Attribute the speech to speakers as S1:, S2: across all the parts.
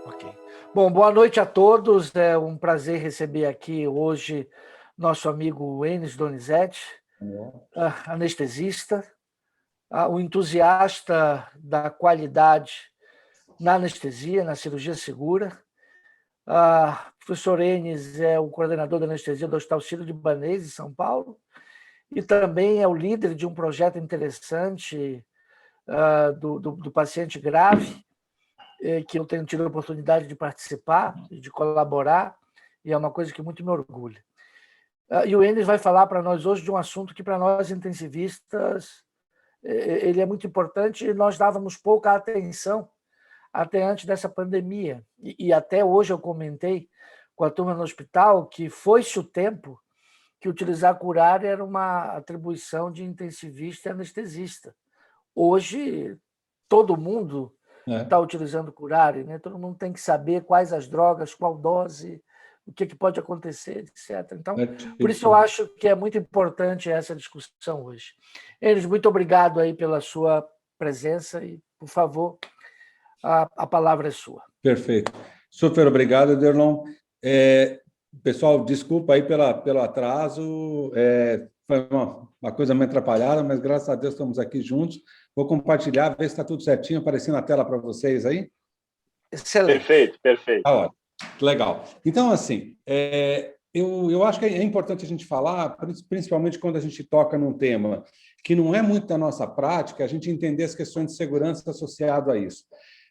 S1: Ok. Bom, boa noite a todos. É um prazer receber aqui hoje nosso amigo Enes Donizete, anestesista, um entusiasta da qualidade na anestesia, na cirurgia segura. O professor Enes é o coordenador da anestesia do Hospital Sírio-Libanês, em São Paulo, e também é o líder de um projeto interessante do paciente grave, que eu tenho tido a oportunidade de participar, de colaborar, e é uma coisa que muito me orgulha. E o Enes vai falar para nós hoje de um assunto que, para nós intensivistas, ele é muito importante e nós dávamos pouca atenção até antes dessa pandemia. E até hoje eu comentei com a turma no hospital que foi-se o tempo que utilizar curária era uma atribuição de intensivista e anestesista. Hoje, todo mundo está utilizando curária, né? Todo mundo tem que saber quais as drogas, qual dose, o que pode acontecer, etc. Então, por isso eu acho que é muito importante essa discussão hoje. Enes, muito obrigado aí pela sua presença e, por favor, a palavra é sua.
S2: Perfeito. Super obrigado, Ederlon. Pessoal, desculpa aí pelo atraso, foi uma coisa meio atrapalhada, mas graças a Deus estamos aqui juntos. Vou compartilhar, ver se está tudo certinho, aparecendo na tela para vocês aí.
S1: Excelente.
S3: Perfeito.
S2: Ótimo. Legal. Então, assim, eu acho que é importante a gente falar, principalmente quando a gente toca num tema que não é muito da nossa prática, a gente entender as questões de segurança associadas a isso,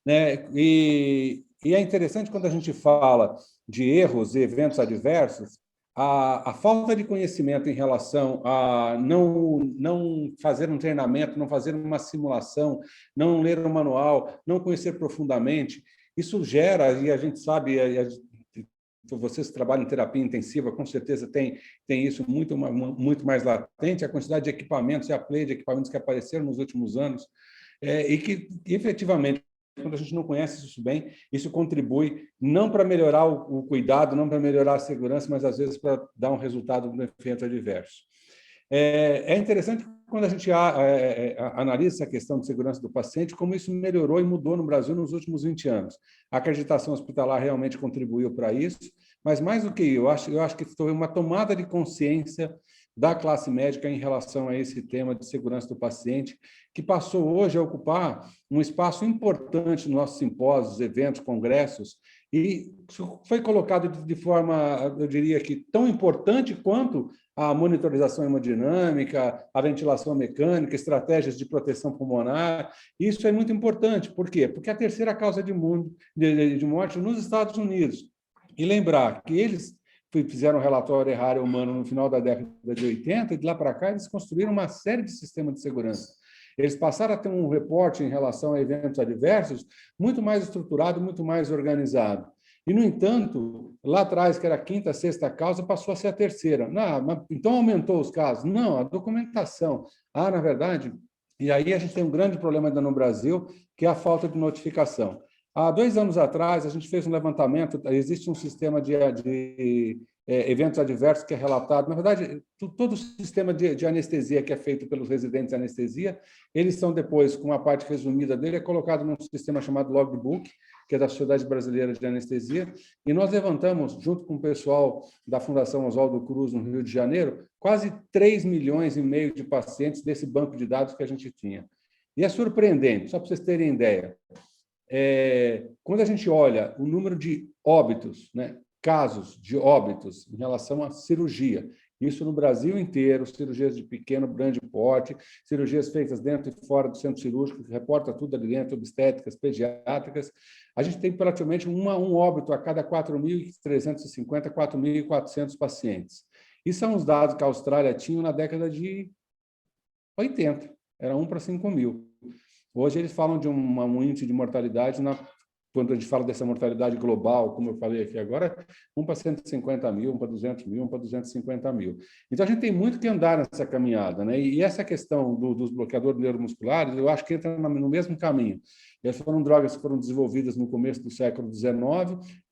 S2: né? E é interessante quando a gente fala de erros e eventos adversos, a falta de conhecimento em relação a não fazer um treinamento, não fazer uma simulação, não ler um manual, não conhecer profundamente, isso gera, e a gente sabe, vocês que trabalham em terapia intensiva, com certeza tem isso muito mais latente, a quantidade de equipamentos e a play de equipamentos que apareceram nos últimos anos, e que, efetivamente, quando a gente não conhece isso bem, isso contribui não para melhorar o cuidado, não para melhorar a segurança, mas, às vezes, para dar um resultado de um efeito adverso. É interessante quando a gente analisa essa questão de segurança do paciente, como isso melhorou e mudou no Brasil nos últimos 20 anos. A acreditação hospitalar realmente contribuiu para isso, mas, mais do que eu acho que foi uma tomada de consciência da classe médica em relação a esse tema de segurança do paciente, que passou hoje a ocupar um espaço importante nos nossos simpósios, eventos, congressos, e foi colocado de forma, eu diria que, tão importante quanto a monitorização hemodinâmica, a ventilação mecânica, estratégias de proteção pulmonar. Isso é muito importante. Por quê? Porque é a terceira causa de morte nos Estados Unidos. E lembrar que eles fizeram um relatório errário humano no final da década de 80, e de lá para cá eles construíram uma série de sistemas de segurança. Eles passaram a ter um reporte em relação a eventos adversos muito mais estruturado, muito mais organizado. E, no entanto, lá atrás, que era a quinta, sexta causa, passou a ser a terceira. Não, então aumentou os casos? Não, a documentação. Na verdade, e aí a gente tem um grande problema ainda no Brasil, que é a falta de notificação. Há 2 anos atrás, a gente fez um levantamento, existe um sistema de eventos adversos que é relatado. Na verdade, todo o sistema de anestesia que é feito pelos residentes de anestesia, eles são depois, com a parte resumida dele, é colocado num sistema chamado Logbook, que é da Sociedade Brasileira de Anestesia, e nós levantamos, junto com o pessoal da Fundação Oswaldo Cruz, no Rio de Janeiro, quase 3,5 milhões de pacientes desse banco de dados que a gente tinha. E é surpreendente, só para vocês terem ideia, quando a gente olha o número de óbitos, né, casos de óbitos em relação à cirurgia, isso no Brasil inteiro, cirurgias de pequeno, grande porte, cirurgias feitas dentro e fora do centro cirúrgico, que reporta tudo ali dentro, obstétricas, pediátricas, a gente tem praticamente um óbito a cada 4.350, 4.400 pacientes. Isso são os dados que a Austrália tinha na década de 80, era 1 para 5.000. Hoje eles falam de um índice de mortalidade, quando a gente fala dessa mortalidade global, como eu falei aqui agora, 1 para 150 mil, 1 para 200 mil, 1 para 250 mil. Então, a gente tem muito que andar nessa caminhada, né? E essa questão dos bloqueadores neuromusculares, eu acho que entra no mesmo caminho. Essas foram drogas que foram desenvolvidas no começo do século XIX,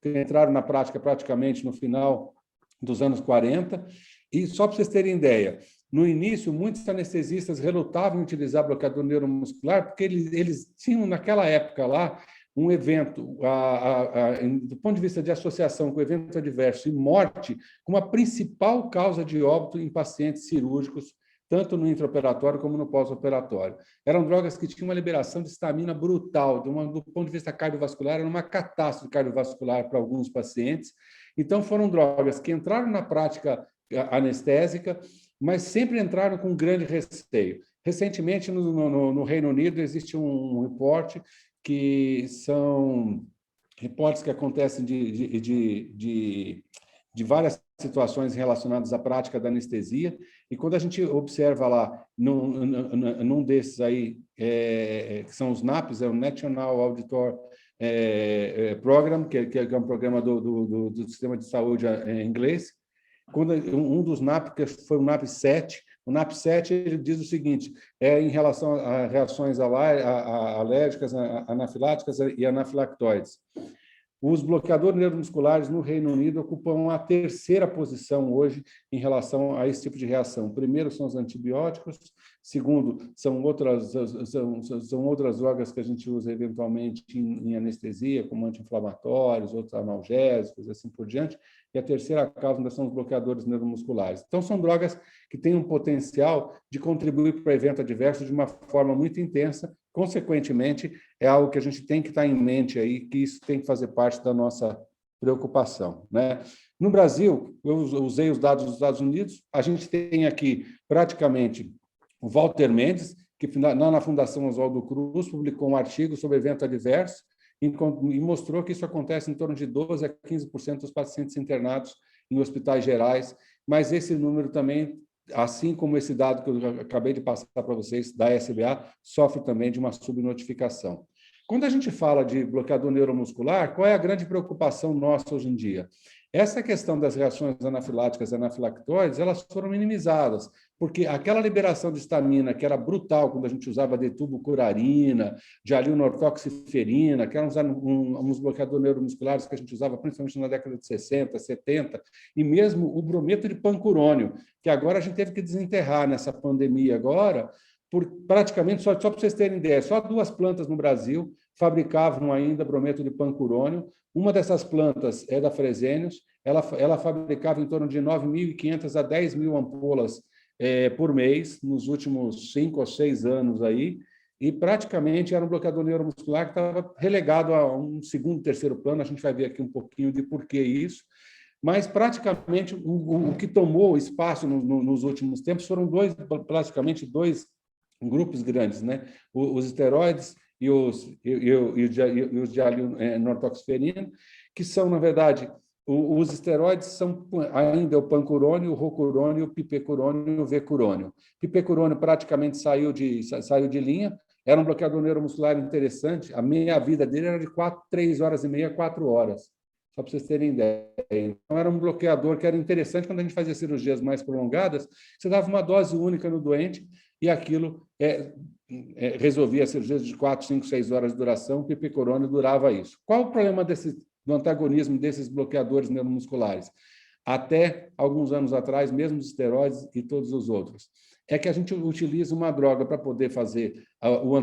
S2: que entraram na prática praticamente no final dos anos 40. E só para vocês terem ideia, No início, muitos anestesistas relutavam em utilizar bloqueador neuromuscular porque eles tinham, naquela época lá, um evento, do ponto de vista de associação com evento adverso e morte, como a principal causa de óbito em pacientes cirúrgicos, tanto no intraoperatório como no pós-operatório. Eram drogas que tinham uma liberação de estamina brutal, do ponto de vista cardiovascular, era uma catástrofe cardiovascular para alguns pacientes. Então, foram drogas que entraram na prática anestésica, mas sempre entraram com grande receio. Recentemente, no Reino Unido, existe um reporte que são reportes que acontecem de várias situações relacionadas à prática da anestesia, e quando a gente observa lá, num desses aí, que são os NAPs, é o National Auditor Program, que é um programa do sistema de saúde em inglês, quando um dos NAP, que foi o NAP 7, o NAP 7 ele diz o seguinte, em relação a reações alérgicas, anafiláticas e anafilactoides. Os bloqueadores neuromusculares no Reino Unido ocupam a terceira posição hoje em relação a esse tipo de reação. Primeiro são os antibióticos, segundo são outras drogas que a gente usa eventualmente em anestesia, como anti-inflamatórios, outros analgésicos, assim por diante, e a terceira causa ainda são os bloqueadores neuromusculares. Então, são drogas que têm um potencial de contribuir para o evento adverso de uma forma muito intensa. Consequentemente, é algo que a gente tem que estar em mente aí, que isso tem que fazer parte da nossa preocupação, né? No Brasil, eu usei os dados dos Estados Unidos, a gente tem aqui praticamente o Walter Mendes, que na Fundação Oswaldo Cruz publicou um artigo sobre evento adverso e mostrou que isso acontece em torno de 12% a 15% dos pacientes internados em hospitais gerais, mas esse número também, assim como esse dado que eu acabei de passar para vocês, da SBA, sofre também de uma subnotificação. Quando a gente fala de bloqueador neuromuscular, qual é a grande preocupação nossa hoje em dia? Essa questão das reações anafiláticas e anafilactoides, elas foram minimizadas, porque aquela liberação de estamina, que era brutal quando a gente usava detubocurarina, dialil-nortoxiferina, que eram uns bloqueadores neuromusculares que a gente usava principalmente na década de 60, 70, e mesmo o brometo de pancurônio, que agora a gente teve que desenterrar nessa pandemia agora, por praticamente, só para vocês terem ideia, só 2 plantas no Brasil fabricavam ainda brometo de pancurônio. Uma dessas plantas é da Fresenius, ela fabricava em torno de 9.500 a 10.000 ampolas por mês, nos últimos 5 ou 6 anos aí, e praticamente era um bloqueador neuromuscular que estava relegado a um segundo, terceiro plano, a gente vai ver aqui um pouquinho de por que isso, mas praticamente o que tomou espaço nos últimos tempos foram praticamente dois grupos grandes, né? Os esteroides e os dialil-nortoxiferina, que são, na verdade, os esteroides são ainda o pancurônio, o rocurônio, o pipecurônio e o vecurônio. Pipecurônio praticamente saiu de linha, era um bloqueador neuromuscular interessante, a meia-vida dele era de 3 horas e meia, 4 horas, só para vocês terem ideia. Então, era um bloqueador que era interessante quando a gente fazia cirurgias mais prolongadas, você dava uma dose única no doente e aquilo resolvia as cirurgias de 4, 5, 6 horas de duração, o pipecurônio durava isso. Qual o problema do antagonismo desses bloqueadores neuromusculares? Até alguns anos atrás, mesmo os esteroides e todos os outros, é que a gente utiliza uma droga para poder fazer o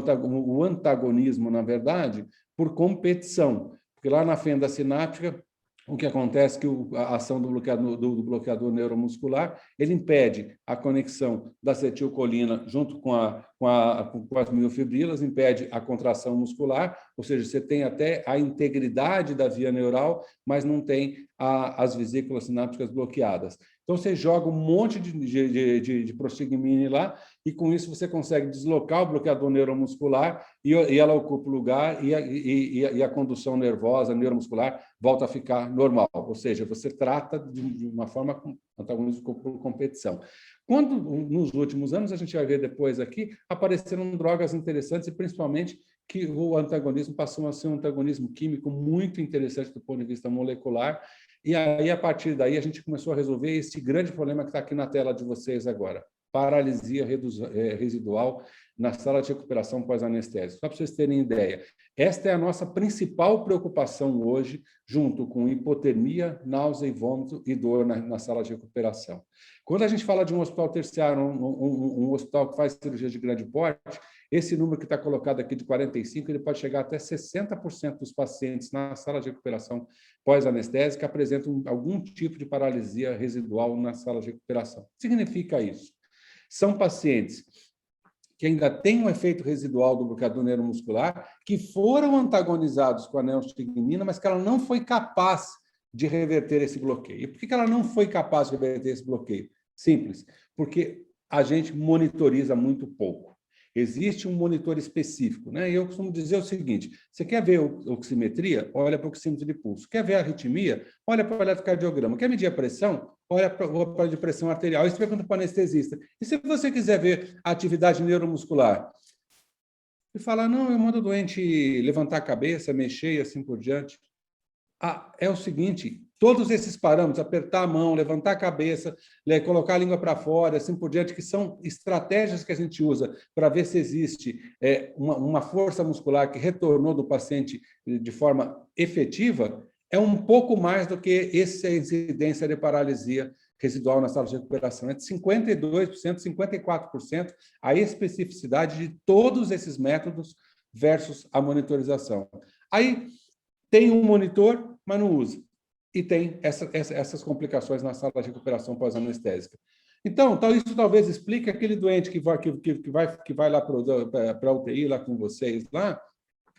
S2: antagonismo, na verdade, por competição. Porque lá na fenda sináptica, o que acontece é que a ação do bloqueador neuromuscular, ele impede a conexão da acetilcolina junto com as miofibrilas, impede a contração muscular, ou seja, você tem até a integridade da via neural, mas não tem as vesículas sinápticas bloqueadas. Então, você joga um monte de prostigmine lá e, com isso, você consegue deslocar o bloqueador neuromuscular e ela ocupa o lugar e a condução nervosa, neuromuscular, volta a ficar normal. Ou seja, você trata de uma forma antagonismo por competição. Quando, nos últimos anos, a gente vai ver depois aqui, apareceram drogas interessantes e, principalmente, que o antagonismo passou a ser um antagonismo químico muito interessante do ponto de vista molecular. E aí, a partir daí, a gente começou a resolver esse grande problema que está aqui na tela de vocês agora. paralisia residual na sala de recuperação pós-anestésico. Só para vocês terem ideia, esta é a nossa principal preocupação hoje, junto com hipotermia, náusea e vômito e dor na sala de recuperação. Quando a gente fala de um hospital terciário, um hospital que faz cirurgia de grande porte, esse número que está colocado aqui de 45, ele pode chegar até 60% dos pacientes na sala de recuperação pós-anestésica apresentam algum tipo de paralisia residual na sala de recuperação. Significa isso? São pacientes que ainda têm um efeito residual do bloqueador neuromuscular, que foram antagonizados com a neostigmina, mas que ela não foi capaz de reverter esse bloqueio. E por que ela não foi capaz de reverter esse bloqueio? Simples, porque a gente monitoriza muito pouco. Existe um monitor específico, né? E eu costumo dizer o seguinte: você quer ver oximetria? Olha para o oxímetro de pulso. Quer ver a arritmia? Olha para o eletrocardiograma. Quer medir a pressão? Olha para o aparelho de pressão arterial. Isso pergunta para o anestesista. E se você quiser ver a atividade neuromuscular? E falar, não, eu mando o doente levantar a cabeça, mexer e assim por diante. É o seguinte, todos esses parâmetros, apertar a mão, levantar a cabeça, colocar a língua para fora, assim por diante, que são estratégias que a gente usa para ver se existe uma força muscular que retornou do paciente de forma efetiva, é um pouco mais do que essa incidência de paralisia residual na sala de recuperação. É de 52%, 54% a especificidade de todos esses métodos versus a monitorização. Aí tem um monitor, mas não usa. E tem essas complicações na sala de recuperação pós-anestésica. Então, isso talvez explique aquele doente que vai lá para a UTI, lá com vocês, lá,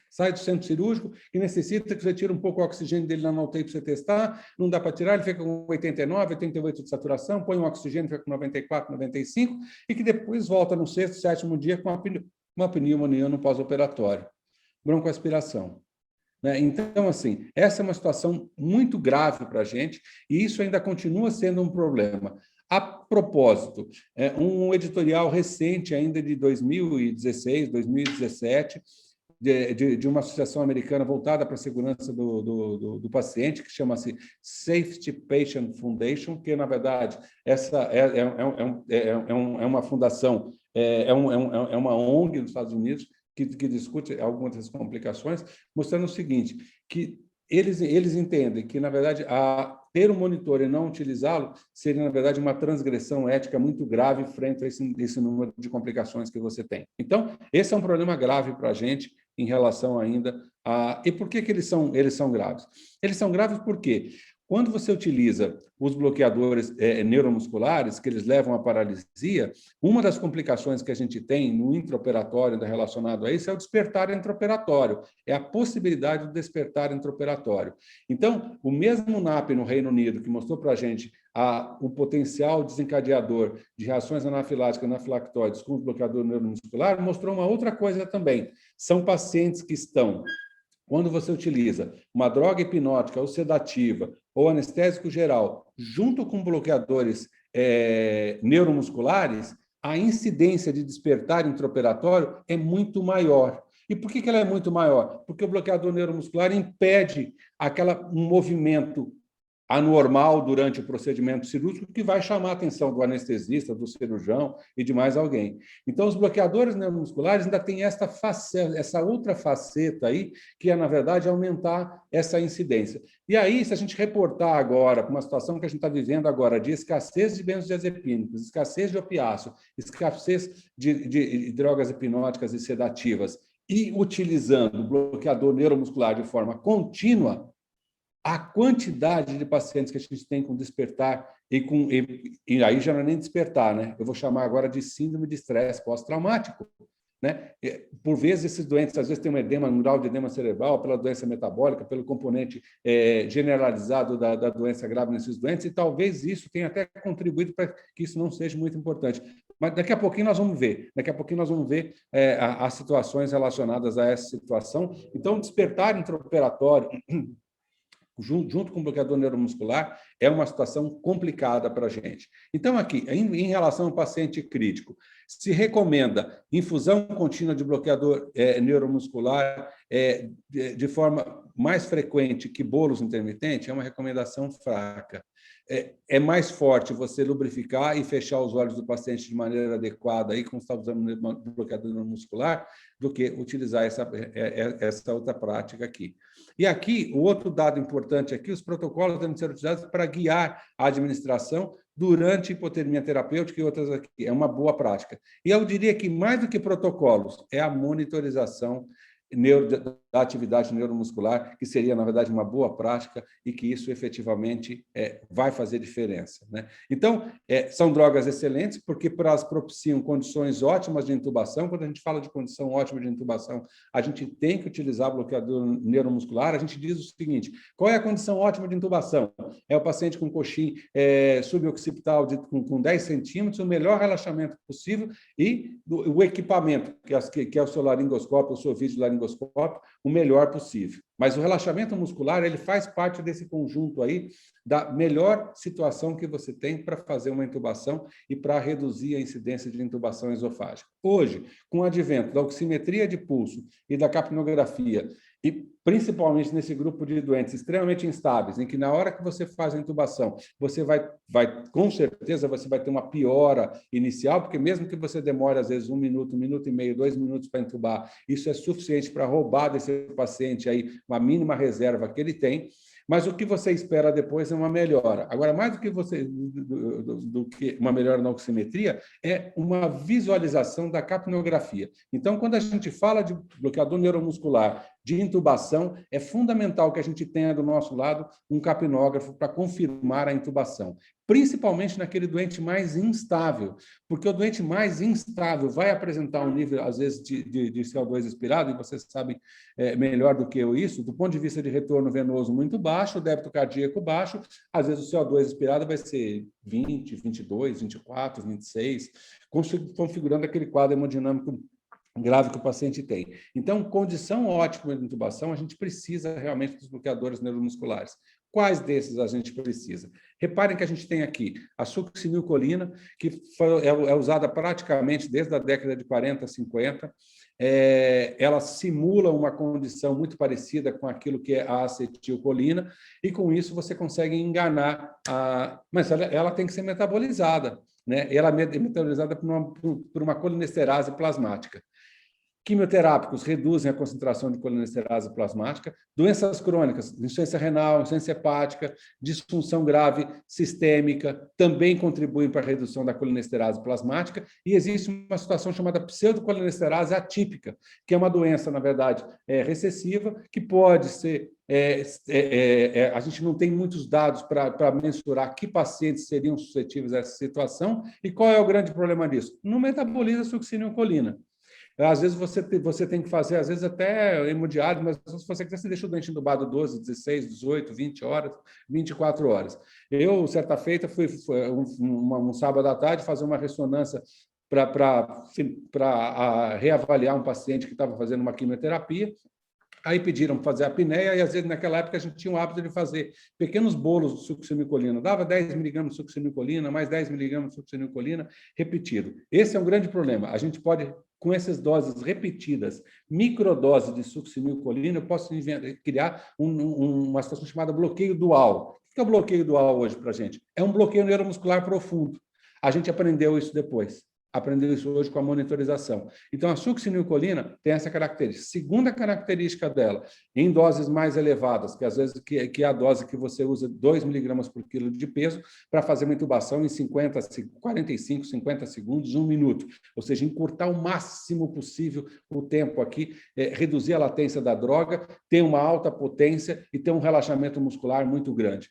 S2: sai do centro cirúrgico e necessita que você tire um pouco o oxigênio dele na UTI para você testar, não dá para tirar, ele fica com 89, 88 de saturação, põe um oxigênio, fica com 94, 95, e que depois volta no sexto, sétimo dia com uma pneumonia no pós-operatório. Broncoaspiração. Então, assim, essa é uma situação muito grave para a gente e isso ainda continua sendo um problema. A propósito, um editorial recente, ainda de 2016, 2017, de uma associação americana voltada para a segurança do paciente, que chama-se Safety Patient Foundation, que, na verdade, essa é uma fundação, é uma ONG nos Estados Unidos, que discute algumas das complicações, mostrando o seguinte, que eles entendem que, na verdade, ter um monitor e não utilizá-lo seria, na verdade, uma transgressão ética muito grave frente a esse número de complicações que você tem. Então, esse é um problema grave para a gente em relação ainda a... E por que eles são graves? Eles são graves porque quando você utiliza os bloqueadores neuromusculares, que eles levam à paralisia, uma das complicações que a gente tem no intraoperatório relacionado a isso é o despertar intraoperatório, é a possibilidade do despertar intraoperatório. Então, o mesmo NAP no Reino Unido, que mostrou para a gente o potencial desencadeador de reações anafiláticas, anafilactóides com o bloqueador neuromuscular, mostrou uma outra coisa também. São pacientes que estão... Quando você utiliza uma droga hipnótica ou sedativa ou anestésico geral, junto com bloqueadores neuromusculares, a incidência de despertar intraoperatório é muito maior. E por que ela é muito maior? Porque o bloqueador neuromuscular impede um movimento anormal durante o procedimento cirúrgico que vai chamar a atenção do anestesista, do cirurgião e de mais alguém. Então, os bloqueadores neuromusculares ainda têm essa outra faceta aí, que é, na verdade, aumentar essa incidência. E aí, se a gente reportar agora para uma situação que a gente está vivendo agora, de escassez de benzodiazepínicos, escassez de opiáceo, escassez de drogas hipnóticas e sedativas, e utilizando o bloqueador neuromuscular de forma contínua, a quantidade de pacientes que a gente tem com despertar, e aí já não é nem despertar, né? Eu vou chamar agora de síndrome de estresse pós-traumático, né? Por vezes, esses doentes, às vezes, têm um grau de edema cerebral pela doença metabólica, pelo componente generalizado da doença grave nesses doentes, e talvez isso tenha até contribuído para que isso não seja muito importante. Mas daqui a pouquinho nós vamos ver. Daqui a pouquinho nós vamos ver as situações relacionadas a essa situação. Então, despertar intraoperatório junto com o bloqueador neuromuscular, é uma situação complicada para a gente. Então, aqui, em relação ao paciente crítico, se recomenda infusão contínua de bloqueador neuromuscular de forma mais frequente que bolos intermitentes, é uma recomendação fraca. É mais forte você lubrificar e fechar os olhos do paciente de maneira adequada, aí, como você está usando bloqueador neuromuscular, do que utilizar essa outra prática aqui. E aqui, o outro dado importante aqui, os protocolos devem ser utilizados para guiar a administração durante hipotermia terapêutica e outras aqui. É uma boa prática. E eu diria que, mais do que protocolos, é a monitorização da atividade neuromuscular, que seria, na verdade, uma boa prática e que isso efetivamente vai fazer diferença, né? Então, são drogas excelentes, porque elas propiciam condições ótimas de intubação. Quando a gente fala de condição ótima de intubação, a gente tem que utilizar bloqueador neuromuscular. A gente diz o seguinte: qual é a condição ótima de intubação? É o paciente com coxim suboccipital com 10 centímetros, o melhor relaxamento possível e o equipamento, que é o seu laringoscópio, o seu videolaringoscópio, o melhor possível. Mas o relaxamento muscular, ele faz parte desse conjunto aí da melhor situação que você tem para fazer uma intubação e para reduzir a incidência de intubação esofágica. Hoje, com o advento da oximetria de pulso e da capnografia, e principalmente nesse grupo de doentes extremamente instáveis, em que na hora que você faz a intubação, você vai com certeza, você vai ter uma piora inicial, porque mesmo que você demore, às vezes, 1 minuto, 1 minuto e meio, 2 minutos para intubar, isso é suficiente para roubar desse paciente aí uma mínima reserva que ele tem. Mas o que você espera depois é uma melhora. Agora, mais do que uma melhora na oximetria, é uma visualização da capnografia. Então, quando a gente fala de bloqueador neuromuscular, de intubação, é fundamental que a gente tenha do nosso lado um capnógrafo para confirmar a intubação, principalmente naquele doente mais instável, porque o doente mais instável vai apresentar um nível, às vezes, de CO2 expirado, e vocês sabem melhor do que eu isso, do ponto de vista de retorno venoso muito baixo, o débito cardíaco baixo, às vezes o CO2 expirado vai ser 20, 22, 24, 26, configurando aquele quadro hemodinâmico grave que o paciente tem. Então, condição ótima de intubação, a gente precisa realmente dos bloqueadores neuromusculares. Quais desses a gente precisa? Reparem que a gente tem aqui a succinilcolina, que é usada praticamente desde a década de 40, 50. Ela simula uma condição muito parecida com aquilo que é a acetilcolina, e com isso você consegue enganar, mas ela tem que ser metabolizada, né? Ela é metabolizada por uma colinesterase plasmática. Quimioterápicos reduzem a concentração de colinesterase plasmática. Doenças crônicas, insuficiência renal, insuficiência hepática, disfunção grave sistêmica, também contribuem para a redução da colinesterase plasmática. E existe uma situação chamada pseudocolinesterase atípica, que é uma doença, na verdade, recessiva, que pode ser... a gente não tem muitos dados para mensurar que pacientes seriam suscetíveis a essa situação. E qual é o grande problema disso? Não metaboliza succinilcolina. Às vezes você tem que fazer, às vezes até hemodiálise, mas se você quiser, você deixa o doente entubado 12, 16, 18, 20 horas, 24 horas. Eu, certa feita, fui um sábado à tarde fazer uma ressonância para reavaliar um paciente que estava fazendo uma quimioterapia. Aí pediram para fazer a apneia, e às vezes naquela época a gente tinha o hábito de fazer pequenos bolos de succinilcolina. Dava 10 miligramas de succinilcolina, mais 10 miligramas de succinilcolina, repetido. Esse é um grande problema. A gente pode, com essas doses repetidas, microdoses de succinilcolina, eu posso criar uma situação chamada bloqueio dual. O que é o bloqueio dual hoje para a gente? É um bloqueio neuromuscular profundo. A gente aprendeu isso depois. Aprendeu isso hoje com a monitorização. Então, a succinilcolina tem essa característica. Segunda característica dela, em doses mais elevadas, que às vezes que é a dose que você usa 2 miligramas por quilo de peso para fazer uma intubação em 45, 50 segundos, 1 minuto. Ou seja, encurtar o máximo possível o tempo aqui, reduzir a latência da droga, ter uma alta potência e ter um relaxamento muscular muito grande.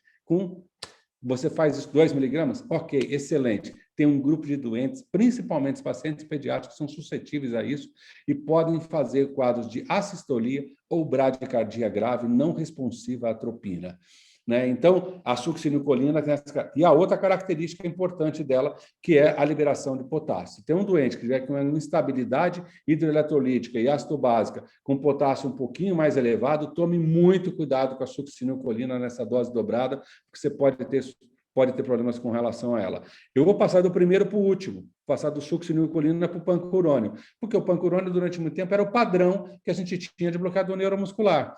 S2: Você faz isso 2 miligramas? Ok, excelente. Tem um grupo de doentes, principalmente os pacientes pediátricos, que são suscetíveis a isso e podem fazer quadros de assistolia ou bradicardia grave não responsiva à atropina, né? Então, a succinilcolina tem essa... E a outra característica importante dela, que é a liberação de potássio. Tem um doente que tiver com uma instabilidade hidroeletrolítica e ácido básica, com potássio um pouquinho mais elevado, tome muito cuidado com a succinilcolina nessa dose dobrada, porque você pode ter problemas com relação a ela. Eu vou passar do primeiro para o último, passar do succinilcolina para o pancurônio, porque o pancurônio, durante muito tempo, era o padrão que a gente tinha de bloqueador neuromuscular.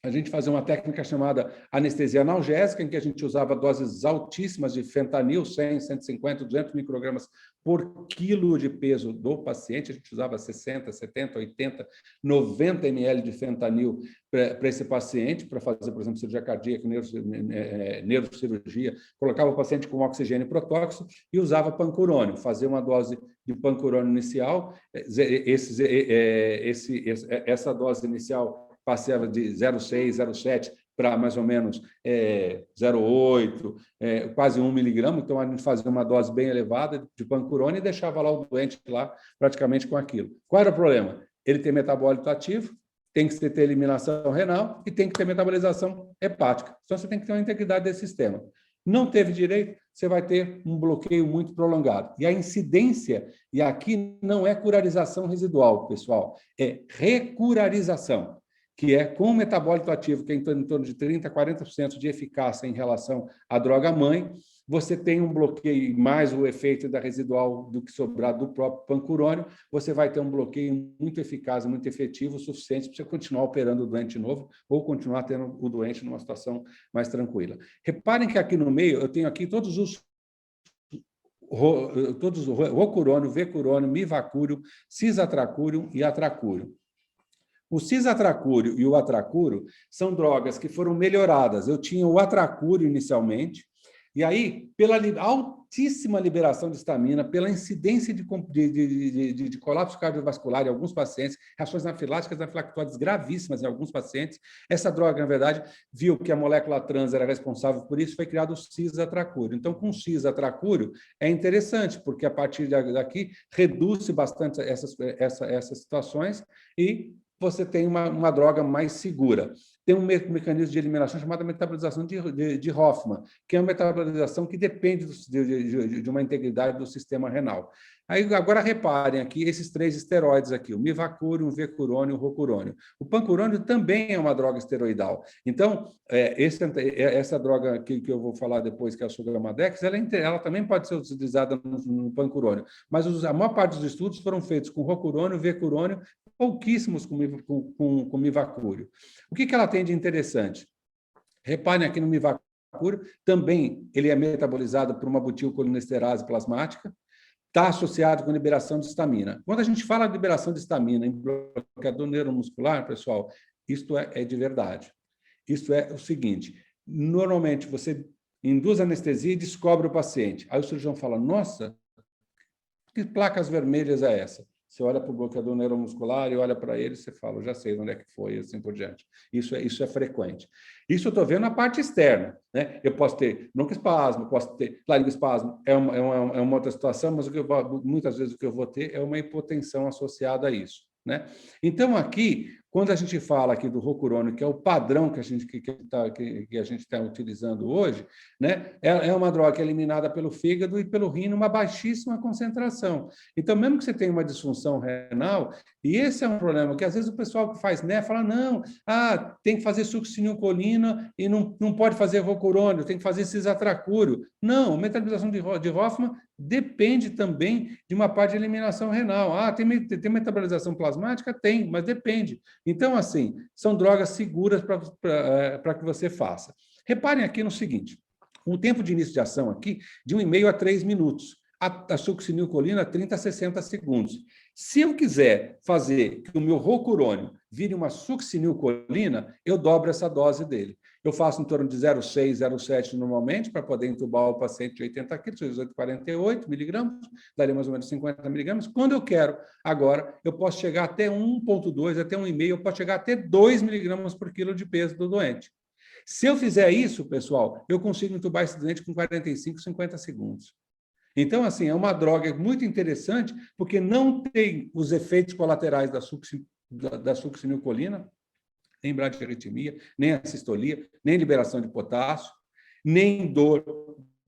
S2: a gente fazia uma técnica chamada anestesia analgésica, em que a gente usava doses altíssimas de fentanil, 100, 150, 200 microgramas por quilo de peso do paciente. A gente usava 60, 70, 80, 90 ml de fentanil para esse paciente, para fazer, por exemplo, cirurgia cardíaca, neurocirurgia. Colocava o paciente com oxigênio protóxico e usava pancurônio, fazia uma dose de pancurônio inicial. Essa dose inicial passava de 0,6, 0,7 para mais ou menos 0,8, quase 1 miligrama. Então, a gente fazia uma dose bem elevada de pancurônio e deixava lá o doente lá praticamente com aquilo. Qual era o problema? Ele tem metabólito ativo, tem que ter eliminação renal e tem que ter metabolização hepática. Então, você tem que ter uma integridade desse sistema. Não teve direito, você vai ter um bloqueio muito prolongado. E a incidência, e aqui não é curarização residual, pessoal, é recurarização, que é com o metabólito ativo, que é em torno de 30% a 40% de eficácia em relação à droga-mãe, você tem um bloqueio, mais o efeito da residual do que sobrar do próprio pancurônio, você vai ter um bloqueio muito eficaz, muito efetivo, o suficiente para você continuar operando o doente novo ou continuar tendo o doente numa situação mais tranquila. Reparem que aqui no meio, eu tenho aqui todos os rocurônio, vecurônio, mivacúrio, cisatracúrio e atracúrio. O cisatracúrio e o atracúrio são drogas que foram melhoradas. Eu tinha o atracúrio inicialmente, e aí, pela altíssima liberação de histamina, pela incidência de colapso cardiovascular em alguns pacientes, reações anafiláticas, anafilactóides gravíssimas em alguns pacientes, essa droga, na verdade, viu que a molécula trans era responsável por isso, foi criado o cisatracúrio. Então, com o cisatracúrio, é interessante, porque a partir daqui reduz-se bastante essas situações e você tem uma droga mais segura. Tem um mecanismo de eliminação chamado metabolização de Hoffmann, que é uma metabolização que depende de uma integridade do sistema renal. Aí, agora, reparem aqui esses 3 esteroides aqui, o mivacúrio, o vecurônio e o rocurônio. O pancurônio também é uma droga esteroidal. Então, essa droga que eu vou falar depois, que é a Sugammadex, ela também pode ser utilizada no pancurônio, mas a maior parte dos estudos foram feitos com rocurônio, vecurônio, pouquíssimos com mivacúrio. O que ela tem de interessante? Reparem aqui no mivacúrio, também ele é metabolizado por uma butilcolinesterase plasmática, está associado com liberação de histamina. Quando a gente fala de liberação de histamina em bloqueador neuromuscular, pessoal, isto é de verdade. Isto é o seguinte, normalmente você induz anestesia e descobre o paciente. Aí o cirurgião fala, nossa, que placas vermelhas é essa? Você olha para o bloqueador neuromuscular e olha para ele e você fala, já sei onde é que foi, e assim por diante. Isso é frequente. Isso eu estou vendo na parte externa, né? Eu posso ter broncoespasmo, posso ter laringoespasmo, é uma outra situação, mas muitas vezes o que eu vou ter é uma hipotensão associada a isso, né? Então, aqui, quando a gente fala aqui do rocurônio, que é o padrão que a gente está utilizando hoje, né? É uma droga que é eliminada pelo fígado e pelo rim numa baixíssima concentração. Então, mesmo que você tenha uma disfunção renal, e esse é um problema que às vezes o pessoal que faz NE fala, não, tem que fazer succinilcolina e não pode fazer rocurônio, tem que fazer cisatracúrio. Não, a metabolização de Hoffmann depende também de uma parte de eliminação renal. Tem metabolização plasmática? Tem, mas depende. Então, assim, são drogas seguras para que você faça. Reparem aqui no seguinte, o tempo de início de ação aqui, de 1,5 a 3 minutos. A succinilcolina, 30 a 60 segundos. Se eu quiser fazer que o meu rocurônio vire uma succinilcolina, eu dobro essa dose dele. Eu faço em torno de 0,6, 0,7 normalmente, para poder entubar o paciente de 80 quilos, 48 miligramas, daria mais ou menos 50 miligramas. Quando eu quero, agora, eu posso chegar até 1,2, até 1,5, eu posso chegar até 2 miligramas por quilo de peso do doente. Se eu fizer isso, pessoal, eu consigo entubar esse doente com 45, 50 segundos. Então, assim, é uma droga muito interessante, porque não tem os efeitos colaterais da succinilcolina, nem bradiarritmia, nem assistolia, nem liberação de potássio, nem dor,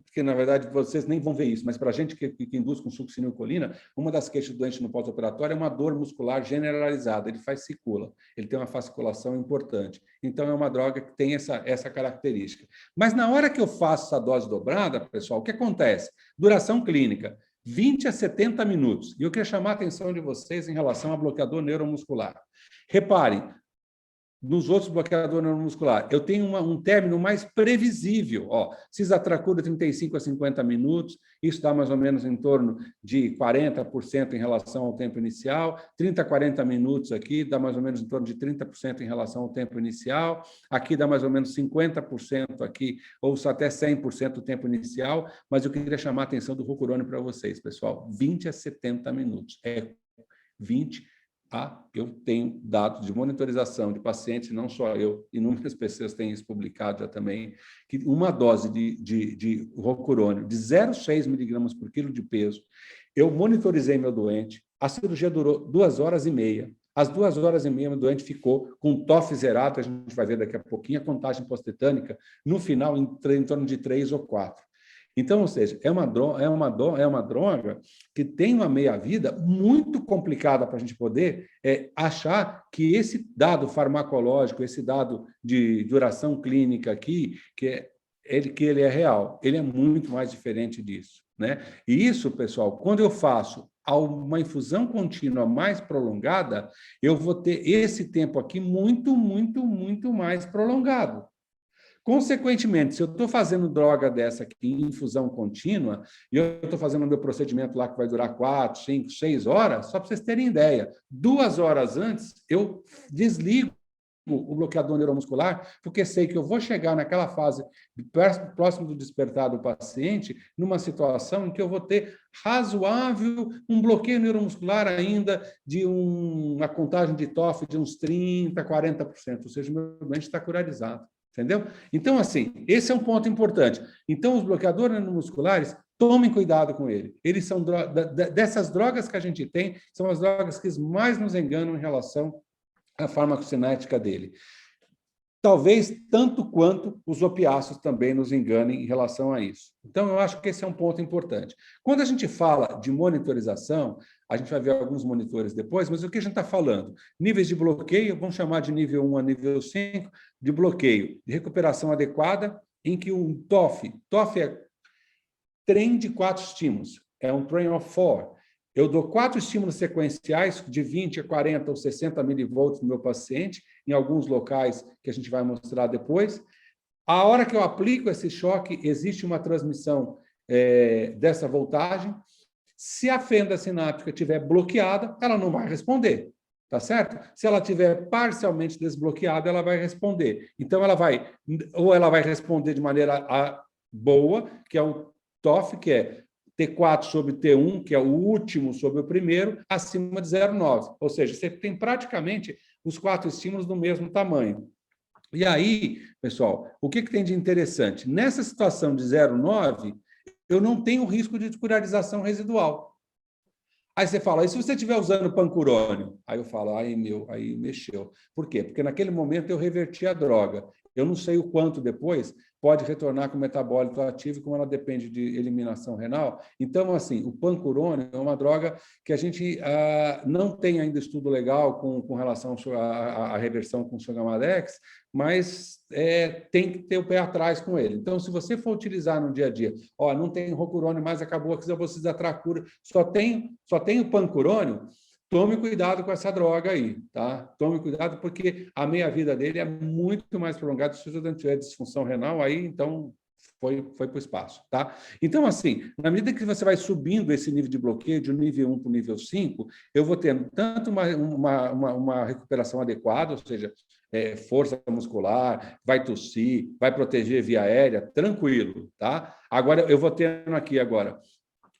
S2: porque, na verdade, vocês nem vão ver isso, mas para a gente que induz com succinilcolina, uma das queixas do doente no pós-operatório é uma dor muscular generalizada, ele faz cicula, ele tem uma fasciculação importante. Então, é uma droga que tem essa característica. Mas, na hora que eu faço essa dose dobrada, pessoal, o que acontece? Duração clínica, 20 a 70 minutos. E eu queria chamar a atenção de vocês em relação ao bloqueador neuromuscular. Reparem, nos outros bloqueadores neuromusculares, eu tenho um término mais previsível. Cisatracura, 35 a 50 minutos, isso dá mais ou menos em torno de 40% em relação ao tempo inicial, 30 a 40 minutos aqui, dá mais ou menos em torno de 30% em relação ao tempo inicial, aqui dá mais ou menos 50% aqui, ou até 100% do tempo inicial, mas eu queria chamar a atenção do Rocurônio para vocês, pessoal, 20 a 70 minutos, 20 eu tenho dados de monitorização de pacientes, não só eu, inúmeras pessoas têm isso publicado já também, que uma dose de Rocurônio de 0,6 miligramas por quilo de peso, eu monitorizei meu doente, a cirurgia durou 2 horas e meia. Às 2 horas e meia, meu doente ficou com TOF zerado, a gente vai ver daqui a pouquinho, a contagem pós-tetânica, no final, em torno de 3 ou 4. Então, ou seja, é uma droga que tem uma meia-vida muito complicada para a gente poder achar que esse dado farmacológico, esse dado de duração clínica aqui, que ele é real. Ele é muito mais diferente disso, né? E isso, pessoal, quando eu faço uma infusão contínua mais prolongada, eu vou ter esse tempo aqui muito, muito, muito mais prolongado. Consequentemente, se eu estou fazendo droga dessa aqui em infusão contínua, e eu estou fazendo o meu procedimento lá que vai durar 4, 5, 6 horas, só para vocês terem ideia, 2 horas antes, eu desligo o bloqueador neuromuscular, porque sei que eu vou chegar naquela fase próximo do despertar do paciente, numa situação em que eu vou ter razoável, um bloqueio neuromuscular ainda de uma contagem de TOF de uns 30%, 40%, ou seja, o meu doente está curarizado. Entendeu? Então, assim, esse é um ponto importante. Então, os bloqueadores neuromusculares, tomem cuidado com ele. Eles são dessas drogas que a gente tem, são as drogas que mais nos enganam em relação à farmacocinética dele. Talvez tanto quanto os opiáceos também nos enganem em relação a isso. Então, eu acho que esse é um ponto importante. Quando a gente fala de monitorização, a gente vai ver alguns monitores depois, mas o que a gente está falando? Níveis de bloqueio, vamos chamar de nível 1 a nível 5, de bloqueio, de recuperação adequada, em que um TOF é trem de 4 estímulos, é um train of 4. Eu dou 4 estímulos sequenciais de 20 a 40 ou 60 milivolts no meu paciente, em alguns locais que a gente vai mostrar depois. A hora que eu aplico esse choque, existe uma transmissão dessa voltagem. Se a fenda sináptica estiver bloqueada, ela não vai responder, tá certo? Se ela estiver parcialmente desbloqueada, ela vai responder. Então, ela vai responder de maneira boa, que é o TOF, que é T4 sobre T1, que é o último sobre o primeiro, acima de 0,9. Ou seja, você tem praticamente os 4 estímulos do mesmo tamanho. E aí, pessoal, o que tem de interessante? Nessa situação de 0,9, eu não tenho risco de descurarização residual. Aí você fala, e se você estiver usando pancurônio? Aí eu falo, aí mexeu. Por quê? Porque naquele momento eu reverti a droga. Eu não sei o quanto depois pode retornar com metabólito ativo, como ela depende de eliminação renal. Então, assim, o pancurônio é uma droga que a gente não tem ainda estudo legal com relação à reversão com o Sogamadex, mas tem que ter o pé atrás com ele. Então, se você for utilizar no dia a dia, não tem Rocurônio, mas acabou a cisatracura, só tem o pancurônio, tome cuidado com essa droga aí, tá? Tome cuidado, porque a meia-vida dele é muito mais prolongada. Se você não tiver disfunção renal, aí, então, foi para o espaço, tá? Então, assim, na medida que você vai subindo esse nível de bloqueio, de nível 1 para o nível 5, eu vou tendo tanto uma recuperação adequada, ou seja, força muscular, vai tossir, vai proteger via aérea, tranquilo, tá? Agora, eu vou tendo aqui agora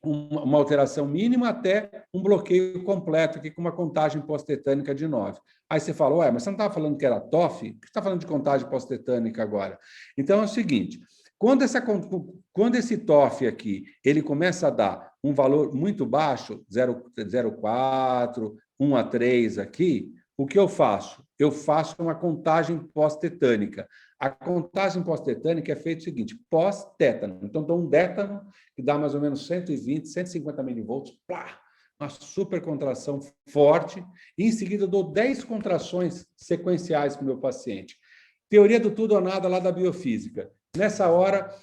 S2: uma alteração mínima até um bloqueio completo, aqui com uma contagem pós-tetânica de 9. Aí você fala, mas você não estava falando que era TOF? Por que você está falando de contagem pós-tetânica agora? Então, é o seguinte, quando esse TOF aqui, ele começa a dar um valor muito baixo, 0,4, 1 a 3 aqui, o que eu faço? Eu faço uma contagem pós-tetânica. A contagem pós-tetânica é feita o seguinte, pós-tétano. Então, dou um tétano, que dá mais ou menos 120, 150 milivolts, uma super contração forte, e em seguida dou 10 contrações sequenciais para o meu paciente. Teoria do tudo ou nada lá da biofísica. Nessa hora,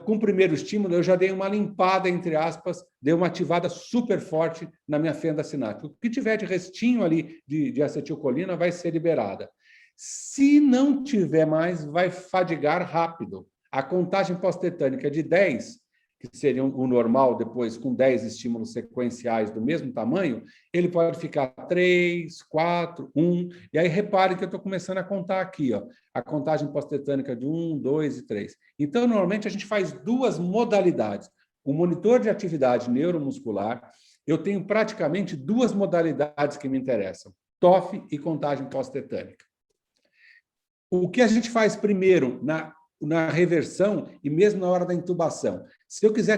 S2: com o primeiro estímulo, eu já dei uma limpada, entre aspas, dei uma ativada super forte na minha fenda sináptica. O que tiver de restinho ali de acetilcolina vai ser liberada. Se não tiver mais, vai fadigar rápido. A contagem pós-tetânica de 10, que seria o normal depois, com 10 estímulos sequenciais do mesmo tamanho, ele pode ficar 3, 4, 1. E aí, repare que eu estou começando a contar aqui, ó, a contagem pós-tetânica de 1, 2 e 3. Então, normalmente, a gente faz duas modalidades. O monitor de atividade neuromuscular, eu tenho praticamente duas modalidades que me interessam, TOF e contagem pós-tetânica. O que a gente faz primeiro na reversão e mesmo na hora da intubação? Se eu quiser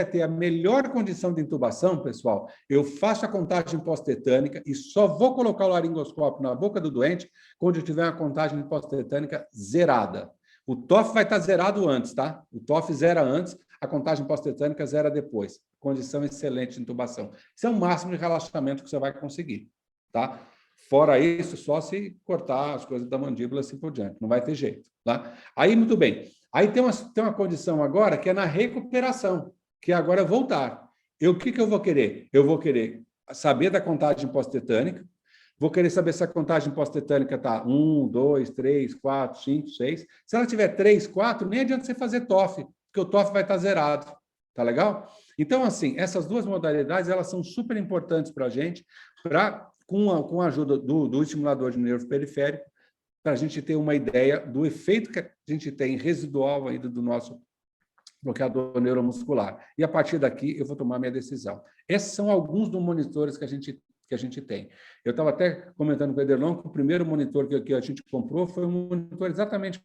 S2: ter a melhor condição de intubação, pessoal, eu faço a contagem pós-tetânica e só vou colocar o laringoscópio na boca do doente quando eu tiver uma contagem pós-tetânica zerada. O TOF vai estar zerado antes, tá? O TOF zera antes, a contagem pós-tetânica zera depois. Condição excelente de intubação. Isso é o máximo de relaxamento que você vai conseguir, tá? Fora isso, só se cortar as coisas da mandíbula assim por diante. Não vai ter jeito, tá? Aí, muito bem. Aí tem uma condição agora que é na recuperação, que é agora voltar. O que eu vou querer? Eu vou querer saber da contagem pós-tetânica, vou querer saber se a contagem pós-tetânica está 1, 2, 3, 4, 5, 6. Se ela tiver 3, 4, nem adianta você fazer TOF, porque o TOF vai estar zerado. Tá legal? Então, assim, essas duas modalidades, elas são super importantes para a gente, com a ajuda do estimulador de nervo periférico, para a gente ter uma ideia do efeito que a gente tem residual ainda do nosso bloqueador neuromuscular. E, a partir daqui, eu vou tomar minha decisão. Esses são alguns dos monitores que a gente tem. Eu estava até comentando com o Ederlon que o primeiro monitor que a gente comprou foi um monitor exatamente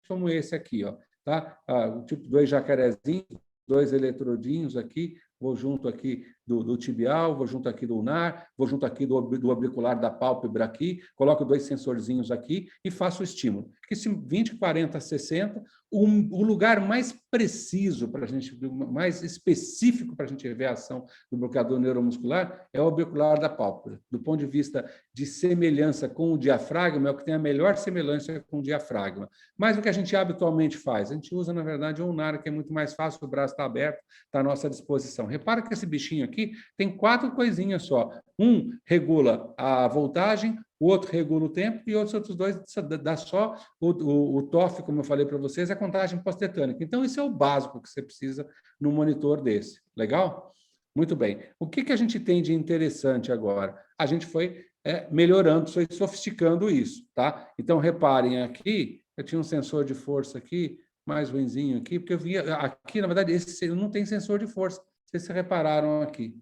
S2: como esse aqui, ó, tá? O tipo 2 jacarezinho, 2 eletrodinhos aqui, vou junto aqui do tibial, vou junto aqui do ulnar, vou junto aqui do auricular da pálpebra aqui, coloco 2 sensorzinhos aqui e faço o estímulo. Que se 20, 40, 60, o lugar mais preciso para a gente, mais específico para a gente ver a ação do bloqueador neuromuscular é o auricular da pálpebra. Do ponto de vista de semelhança com o diafragma, é o que tem a melhor semelhança com o diafragma. Mas o que a gente habitualmente faz? A gente usa, na verdade, o ulnar, que é muito mais fácil, o braço está aberto, está à nossa disposição. Repara que esse bichinho aqui tem 4 coisinhas só. Um regula a voltagem, o outro regula o tempo e os outros 2 dá só o TOF, como eu falei para vocês, é a contagem pós-tetânica. Então, isso é o básico que você precisa num monitor desse. Legal? Muito bem. O que a gente tem de interessante agora? A gente foi melhorando, foi sofisticando isso, tá? Então, reparem aqui, eu tinha um sensor de força aqui, mais ruinzinho aqui, porque eu via aqui, na verdade, esse não tem sensor de força. Vocês se repararam aqui.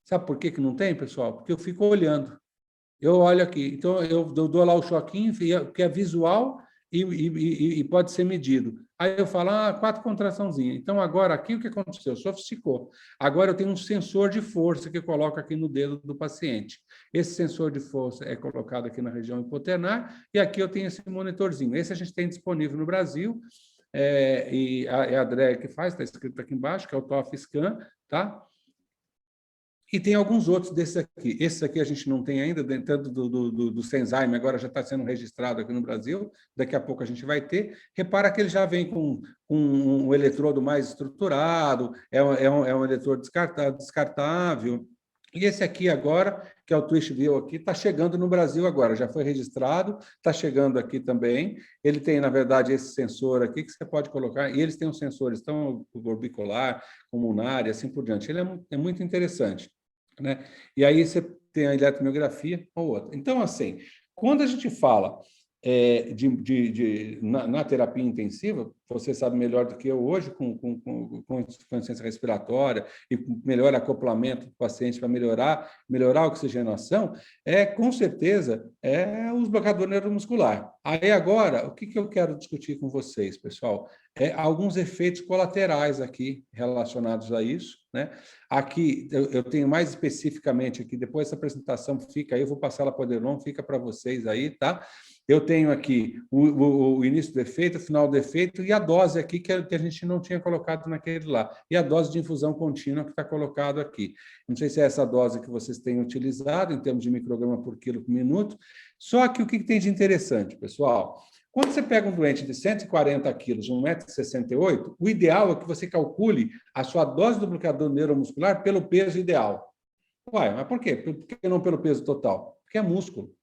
S2: Sabe por que não tem, pessoal? Porque eu fico olhando. Eu olho aqui. Então, eu dou lá o choquinho, que é visual e pode ser medido. Aí eu falo, 4 contraçãozinhas. Então, agora aqui o que aconteceu? Sofisticou. Agora eu tenho um sensor de força que eu coloco aqui no dedo do paciente. Esse sensor de força é colocado aqui na região hipoternar e aqui eu tenho esse monitorzinho. Esse a gente tem disponível no Brasil. E é a Andrea que faz, está escrito aqui embaixo, que é o TOF Scan, tá? E tem alguns outros desses aqui. Esse aqui a gente não tem ainda, dentro do Senzime, agora já está sendo registrado aqui no Brasil, daqui a pouco a gente vai ter. Repara que ele já vem com um eletrodo mais estruturado, é um eletrodo descartável. E esse aqui agora, que é o Twist View aqui, está chegando no Brasil agora, já foi registrado, está chegando aqui também. Ele tem, na verdade, esse sensor aqui que você pode colocar, e eles têm os sensores, tão orbicular, como ulnar e assim por diante. Ele é muito interessante, né? E aí você tem a eletromiografia ou outra. Então, assim, quando a gente fala na terapia intensiva, você sabe melhor do que eu hoje, com insuficiência respiratória e melhor acoplamento do paciente para melhorar a oxigenação, com certeza, os bloqueadores neuromuscular. Aí agora, o que eu quero discutir com vocês, pessoal? Alguns efeitos colaterais aqui relacionados a isso, né? Aqui, eu tenho mais especificamente aqui, depois essa apresentação fica aí, eu vou passar ela para o Ederlon, fica para vocês aí, tá? Eu tenho aqui o início do efeito, o final do efeito e a dose aqui que a gente não tinha colocado naquele lá. E a dose de infusão contínua que está colocado aqui. Não sei se é essa dose que vocês têm utilizado em termos de micrograma por quilo por minuto. Só que o que tem de interessante, pessoal? Quando você pega um doente de 140 quilos, 1,68 m, o ideal é que você calcule a sua dose do bloqueador neuromuscular pelo peso ideal. Uai, mas por quê? Por que não pelo peso total? Porque é músculo.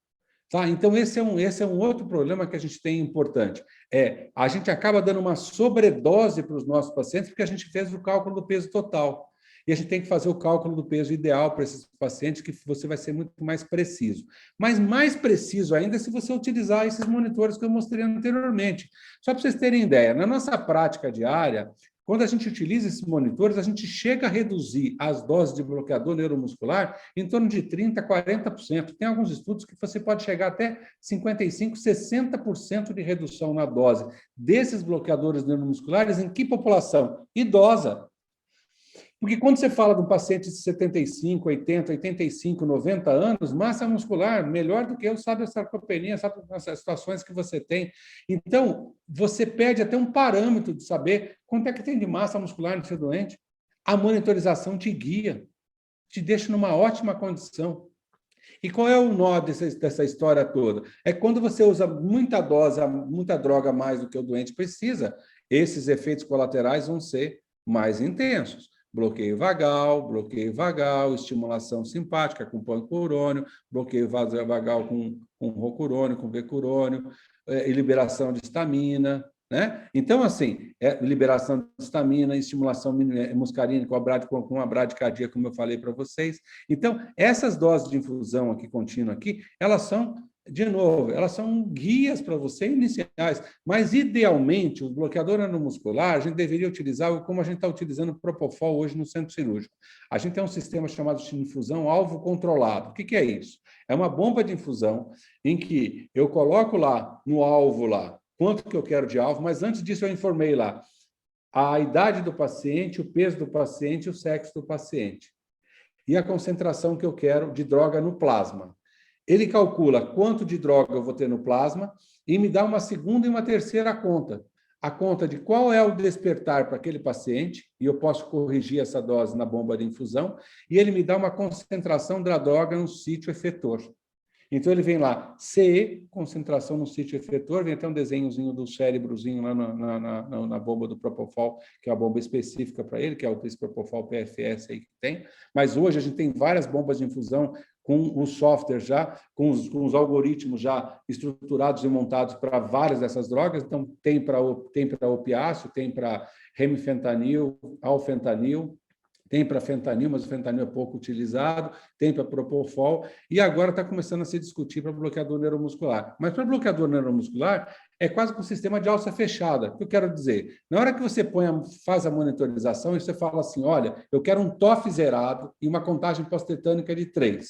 S2: Tá? Então, esse é um outro problema que a gente tem importante. A gente acaba dando uma sobredose para os nossos pacientes porque a gente fez o cálculo do peso total. E a gente tem que fazer o cálculo do peso ideal para esses pacientes, que você vai ser muito mais preciso. Mas mais preciso ainda se você utilizar esses monitores que eu mostrei anteriormente. Só para vocês terem ideia, na nossa prática diária, quando a gente utiliza esses monitores, a gente chega a reduzir as doses de bloqueador neuromuscular em torno de 30% a 40%. Tem alguns estudos que você pode chegar até 55%, 60% de redução na dose desses bloqueadores neuromusculares. Em que população? Idosa. Porque quando você fala de um paciente de 75, 80, 85, 90 anos, massa muscular, melhor do que eu, sabe a sarcopenia, sabe as situações que você tem. Então, você perde até um parâmetro de saber quanto é que tem de massa muscular no seu doente. A monitorização te guia, te deixa numa ótima condição. E qual é o nó dessa história toda? É quando você usa muita dose, muita droga a mais do que o doente precisa, esses efeitos colaterais vão ser mais intensos. Bloqueio vagal, estimulação simpática com pancurônio, bloqueio vagal com rocurônio, com vecurônio, e liberação de histamina, né? Então, assim, liberação de histamina, estimulação muscarínica com uma bradicardia, como eu falei para vocês. Então, essas doses de infusão aqui contínua aqui, elas são, de novo, elas são guias para você iniciais, mas, idealmente, o bloqueador neuromuscular, a gente deveria utilizar como a gente está utilizando o Propofol hoje no centro cirúrgico. A gente tem um sistema chamado de infusão alvo controlado. O que é isso? É uma bomba de infusão em que eu coloco lá no alvo lá, quanto que eu quero de alvo, mas antes disso eu informei lá a idade do paciente, o peso do paciente, o sexo do paciente e a concentração que eu quero de droga no plasma. Ele calcula quanto de droga eu vou ter no plasma e me dá uma segunda e uma terceira conta. A conta de qual é o despertar para aquele paciente, e eu posso corrigir essa dose na bomba de infusão, e ele me dá uma concentração da droga no sítio efetor. Então, ele vem lá, CE, concentração no sítio efetor, vem até um desenhozinho do cérebrozinho lá na bomba do Propofol, que é a bomba específica para ele, que é o Propofol PFS aí que tem. Mas hoje a gente tem várias bombas de infusão com o software já, com os algoritmos já estruturados e montados para várias dessas drogas. Então, tem para opiáceo, tem para remifentanil, alfentanil, tem para fentanil, mas o fentanil é pouco utilizado, tem para propofol, e agora está começando a se discutir para bloqueador neuromuscular. Mas para bloqueador neuromuscular, é quase que um sistema de alça fechada. O que eu quero dizer? Na hora que você faz a monitorização, e você fala assim, olha, eu quero um TOF zerado e uma contagem pós-tetânica de 3.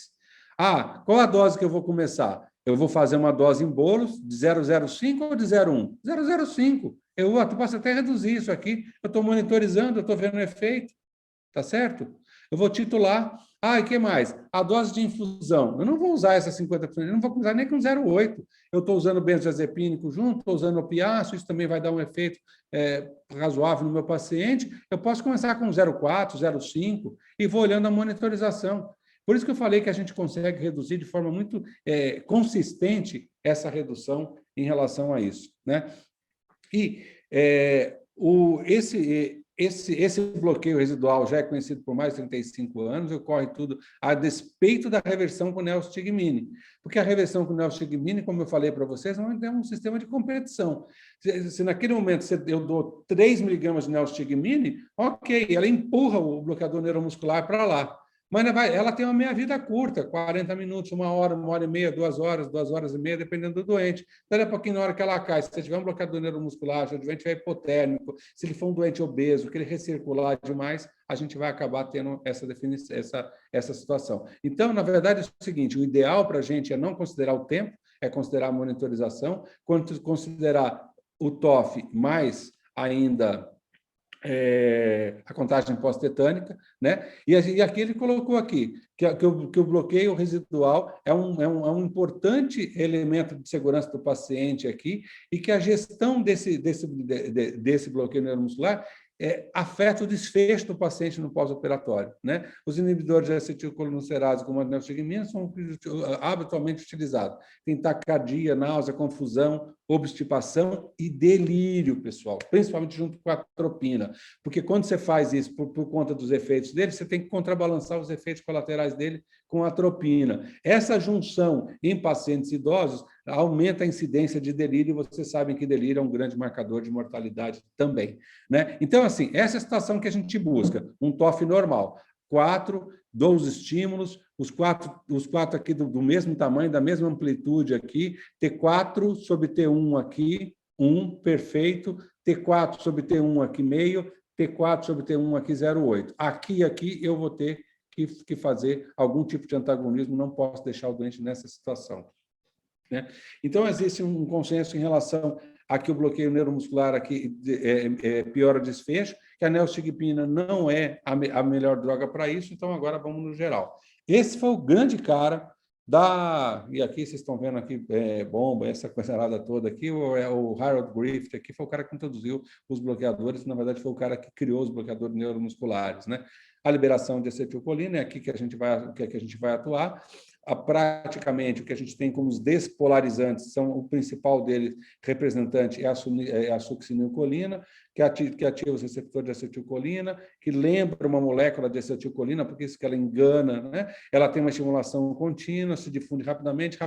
S2: Ah, qual a dose que eu vou começar? Eu vou fazer uma dose em bolos de 0,05 ou de 0,1? 0,05. Eu posso até reduzir isso aqui. Eu estou monitorizando, eu estou vendo o efeito. Tá certo? Eu vou titular. E que mais? A dose de infusão. Eu não vou usar essa 50%, eu não vou usar nem com 0,8. Eu estou usando benzodiazepínico junto, estou usando opiáceo, isso também vai dar um efeito razoável no meu paciente. Eu posso começar com 0,4, 0,5 e vou olhando a monitorização. Por isso que eu falei que a gente consegue reduzir de forma muito consistente essa redução em relação a isso, né? E esse bloqueio residual já é conhecido por mais de 35 anos, ocorre tudo a despeito da reversão com neostigmine. Porque a reversão com neostigmine, como eu falei para vocês, não é um sistema de competição. Se naquele momento eu dou 3 miligramas de neostigmine, ok, ela empurra o bloqueador neuromuscular para lá. Mas ela tem uma meia-vida curta, 40 minutos, 1 hora, 1h30, 2 horas, 2 horas e meia, dependendo do doente. Daí a pouquinho, na hora que ela cai, se você tiver um bloqueador neuromuscular, se o doente estiver hipotérmico, se ele for um doente obeso, que ele recircular demais, a gente vai acabar tendo essa situação. Então, na verdade, é o seguinte, o ideal para a gente é não considerar o tempo, é considerar a monitorização, quando considerar o TOF mais ainda a contagem pós-tetânica, né? E aqui ele colocou aqui que o bloqueio residual é um importante elemento de segurança do paciente aqui e que a gestão desse bloqueio neuromuscular afeta o desfecho do paciente no pós-operatório, né? Os inibidores de acetilcolinesterase, como a neostigmina, são habitualmente utilizados. Tem taquicardia, náusea, confusão, obstipação e delírio, pessoal, principalmente junto com a atropina, porque quando você faz isso por conta dos efeitos dele, você tem que contrabalançar os efeitos colaterais dele com a atropina. Essa junção em pacientes idosos aumenta a incidência de delírio, e vocês sabem que delírio é um grande marcador de mortalidade também, né? Então, assim, essa é a situação que a gente busca, um TOF normal. 12 estímulos, os quatro aqui do mesmo tamanho, da mesma amplitude aqui, T4 sobre T1 aqui, 1, perfeito, T4 sobre T1 aqui, meio, T4 sobre T1 aqui, 0,8. Aqui eu vou ter que fazer algum tipo de antagonismo, não posso deixar o doente nessa situação, né? Então, existe um consenso em relação a que o bloqueio neuromuscular aqui piora o desfecho, que a neostigmina não é a melhor droga para isso, então agora vamos no geral. Esse foi o grande cara e aqui vocês estão vendo aqui, bomba, essa coisa toda aqui, o Harold Griffith aqui foi o cara que introduziu os bloqueadores, na verdade foi o cara que criou os bloqueadores neuromusculares, né? A liberação de acetilcolina é aqui que a gente vai atuar. Praticamente, o que a gente tem como os despolarizantes, o principal deles, representante, é a succinilcolina, que ativa os receptores de acetilcolina, que lembra uma molécula de acetilcolina, porque isso que ela engana, né? Ela tem uma estimulação contínua, se difunde rapidamente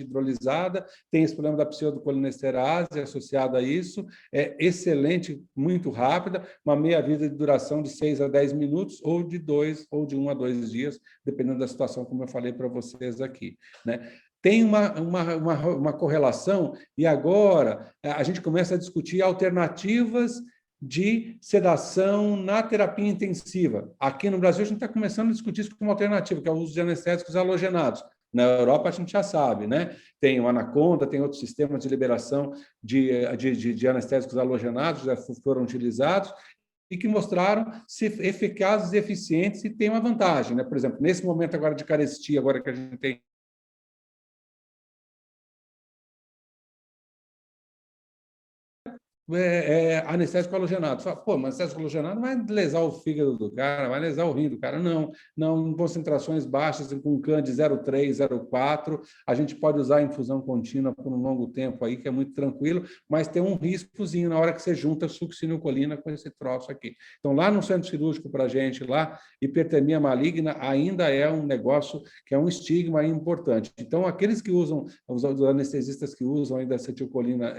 S2: hidrolisada, tem esse problema da pseudocolinesterase associado a isso, é excelente, muito rápida, uma meia-vida de duração de 6 a 10 minutos, ou de 1 a 2 dias, dependendo da situação, como eu falei para vocês aqui, né? Tem uma correlação, e agora a gente começa a discutir alternativas de sedação na terapia intensiva. Aqui no Brasil, a gente está começando a discutir isso como alternativa, que é o uso de anestésicos halogenados. Na Europa, a gente já sabe, né? Tem o Anaconda, tem outros sistemas de liberação de anestésicos halogenados, já foram utilizados, e que mostraram ser eficazes e eficientes, e tem uma vantagem, né? Por exemplo, nesse momento agora de carestia, agora que a gente tem anestésico halogenado. Fala, pô, mas anestésico halogenado vai lesar o fígado do cara, vai lesar o rim do cara. Não, em concentrações baixas, com CAN de 0,3, 0,4, a gente pode usar a infusão contínua por um longo tempo aí, que é muito tranquilo, mas tem um riscozinho na hora que você junta succinilcolina com esse troço aqui. Então, lá no centro cirúrgico para a gente, lá, hipertermia maligna ainda é um negócio que é um estigma importante. Então, aqueles que usam, os anestesistas que usam ainda acetilcolina,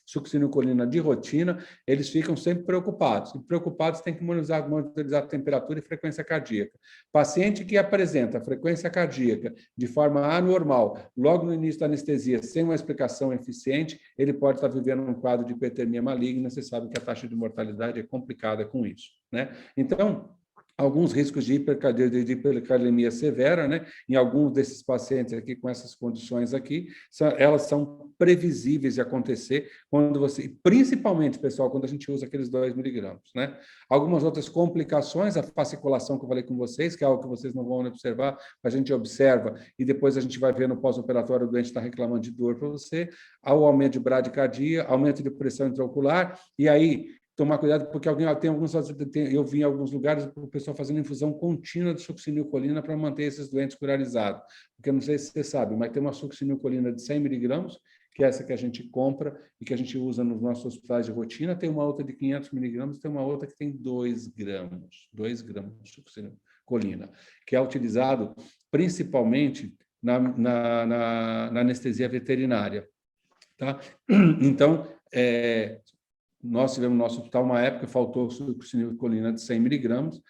S2: succinilcolina de rotina, eles ficam sempre preocupados. E preocupados tem que monitorizar a temperatura e frequência cardíaca. Paciente que apresenta frequência cardíaca de forma anormal, logo no início da anestesia, sem uma explicação eficiente, ele pode estar vivendo um quadro de hipertermia maligna. Você sabe que a taxa de mortalidade é complicada com isso, né? Então, alguns riscos de hipercalemia severa, né? Em alguns desses pacientes aqui com essas condições aqui, elas são previsíveis de acontecer quando você, principalmente, pessoal, quando a gente usa aqueles 2 miligramas, né? Algumas outras complicações, a fasciculação que eu falei com vocês, que é algo que vocês não vão observar, a gente observa e depois a gente vai ver no pós-operatório o doente está reclamando de dor para você, ao aumento de bradicardia, aumento de pressão intraocular, e aí tomar cuidado, porque eu vi em alguns lugares o pessoal fazendo infusão contínua de succinilcolina para manter esses doentes curarizados. Porque não sei se você sabe, mas tem uma succinilcolina de 100 miligramas, que é essa que a gente compra e que a gente usa nos nossos hospitais de rotina, tem uma outra de 500 miligramas, tem uma outra que tem 2 gramas de succinilcolina, que é utilizado principalmente na anestesia veterinária. Tá? Então, nós tivemos no nosso hospital uma época, faltou succinilcolina de 100 miligramas,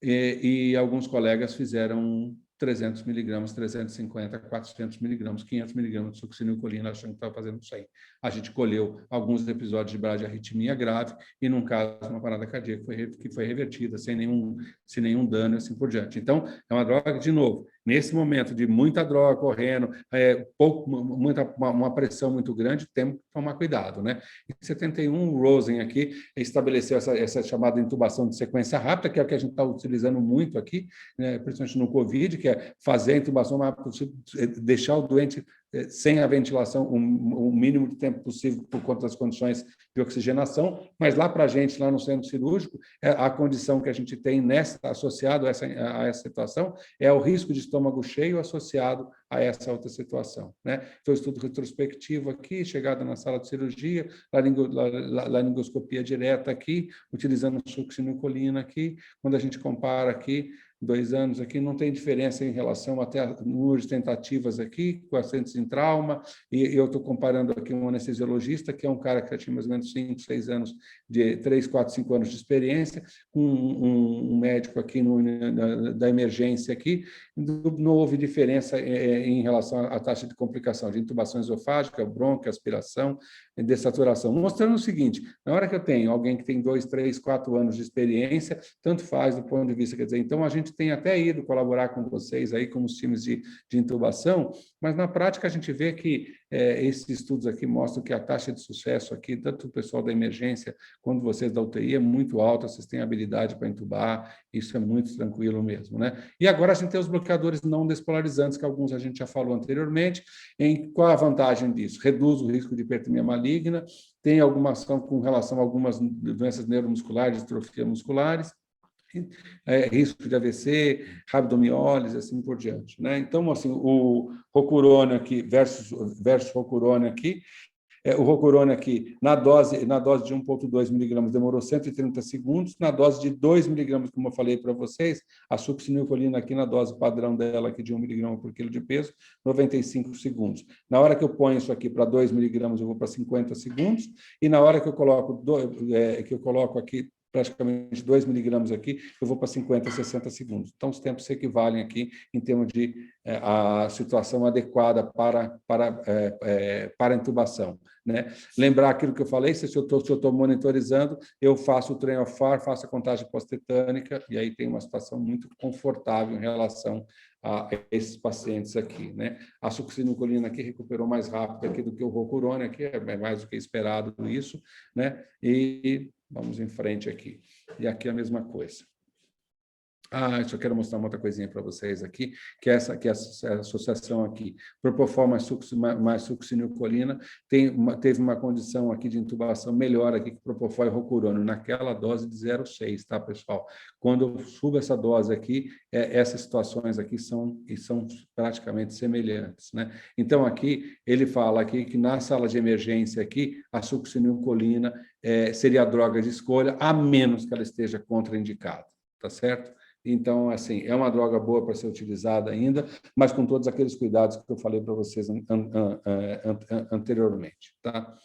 S2: e alguns colegas fizeram 300 miligramas, 350, 400 miligramas, 500 miligramas de succinilcolina, achando que estava fazendo 100. A gente colheu alguns episódios de bradiarritmia grave e, num caso, uma parada cardíaca que foi revertida sem nenhum dano e assim por diante. Então, é uma droga, de novo, nesse momento de muita droga correndo, uma pressão muito grande, temos que tomar cuidado, né? Em 71, o Rosen aqui estabeleceu essa chamada intubação de sequência rápida, que é o que a gente está utilizando muito aqui, né, principalmente no COVID, que é fazer a intubação mais rápido possível, deixar o doente sem a ventilação o mínimo de tempo possível por conta das condições de oxigenação, mas lá para a gente, lá no centro cirúrgico, a condição que a gente tem associado a essa situação é o risco de estômago cheio associado a essa outra situação, né? Então, estudo retrospectivo aqui, chegada na sala de cirurgia, laringoscopia direta aqui, utilizando succinilcolina aqui, quando a gente compara aqui, 2 anos aqui, não tem diferença em relação até a número de tentativas aqui, pacientes em trauma, e eu estou comparando aqui um anestesiologista, que é um cara que já tinha mais ou menos 5, 6 anos, 3, 4, 5 anos de experiência, com um médico aqui da emergência aqui, não houve diferença em relação à taxa de complicação de intubação esofágica, bronquio, aspiração, dessaturação, mostrando o seguinte, na hora que eu tenho alguém que tem 2, 3, 4 anos de experiência, tanto faz do ponto de vista, quer dizer, então a gente tem até ido colaborar com vocês aí, com os times de intubação, mas na prática a gente vê que esses estudos aqui mostram que a taxa de sucesso aqui, tanto o pessoal da emergência quanto vocês da UTI, é muito alta, vocês têm habilidade para intubar, isso é muito tranquilo mesmo, né? E agora a gente tem os bloqueadores não despolarizantes, que alguns a gente já falou anteriormente, qual a vantagem disso? Reduz o risco de hipertermia maligna, tem alguma ação com relação a algumas doenças neuromusculares, distrofia musculares, risco de AVC, rabdomiólise, assim por diante, né? Então, assim, o rocurônio aqui versus rocurônio aqui, o rocurônio aqui, na dose de 1,2 miligramas, demorou 130 segundos, na dose de 2 miligramas, como eu falei para vocês, a succinilcolina aqui na dose padrão dela, aqui de 1 miligrama por quilo de peso, 95 segundos. Na hora que eu ponho isso aqui para 2 miligramas, eu vou para 50 segundos, e na hora que eu coloco aqui praticamente 2 miligramas aqui, eu vou para 50, 60 segundos. Então, os tempos se equivalem aqui em termos de a situação adequada para a intubação, né? Lembrar aquilo que eu falei, se eu estou monitorizando, eu faço o train of far, faço a contagem pós-tetânica, e aí tem uma situação muito confortável em relação a esses pacientes aqui, né? A succinilcolina aqui recuperou mais rápido aqui do que o rocurônio, aqui é mais do que esperado isso, né? E vamos em frente aqui. E aqui a mesma coisa. Só quero mostrar uma outra coisinha para vocês aqui, que é essa associação aqui, Propofol mais succinilcolina, teve uma condição aqui de intubação melhor aqui que Propofol e rocurônio, naquela dose de 0,6, tá, pessoal? Quando eu subo essa dose aqui, essas situações aqui são praticamente semelhantes, né? Então, aqui, ele fala aqui que na sala de emergência aqui, a succinilcolina seria a droga de escolha, a menos que ela esteja contraindicada, tá certo? Então, assim, é uma droga boa para ser utilizada ainda, mas com todos aqueles cuidados que eu falei para vocês anteriormente, tá?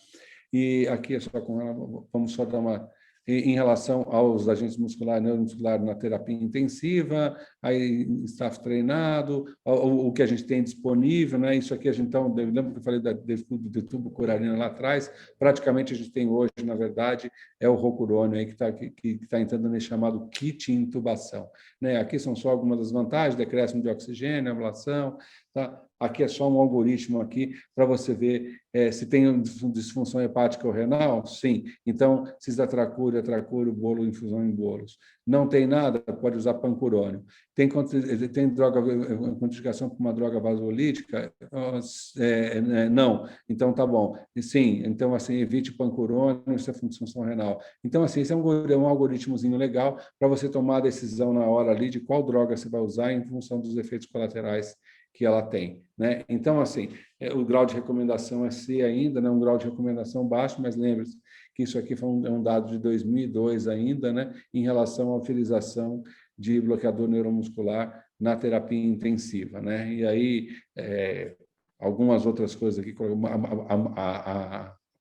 S2: E aqui é só com ela, vamos só dar uma... Em relação aos agentes musculares, neuromusculares na terapia intensiva, aí staff treinado, o que a gente tem disponível, né? Isso aqui a gente, então, lembra que eu falei do tubo coralina lá atrás? Praticamente a gente tem hoje, na verdade, é o rocurônio aí que está entrando nesse chamado kit intubação, né? Aqui são só algumas das vantagens, decréscimo de oxigênio, ablação, tá? Aqui é só um algoritmo aqui para você ver se tem disfunção hepática ou renal. Sim. Então, cisatracúria, atracúrio, bolo, infusão em bolos. Não tem nada, pode usar pancurônio. Tem droga, contraindicação com uma droga vasolítica? Não. Então, tá bom. Sim. Então, assim, evite pancurônio, isso é disfunção renal. Então, assim, esse é um algoritmozinho legal para você tomar a decisão na hora ali de qual droga você vai usar em função dos efeitos colaterais que ela tem, né? Então, assim, o grau de recomendação é C ainda, né? Um grau de recomendação baixo, mas lembre-se que isso aqui foi um dado de 2002 ainda, né? Em relação à utilização de bloqueador neuromuscular na terapia intensiva, né? E aí, algumas outras coisas aqui,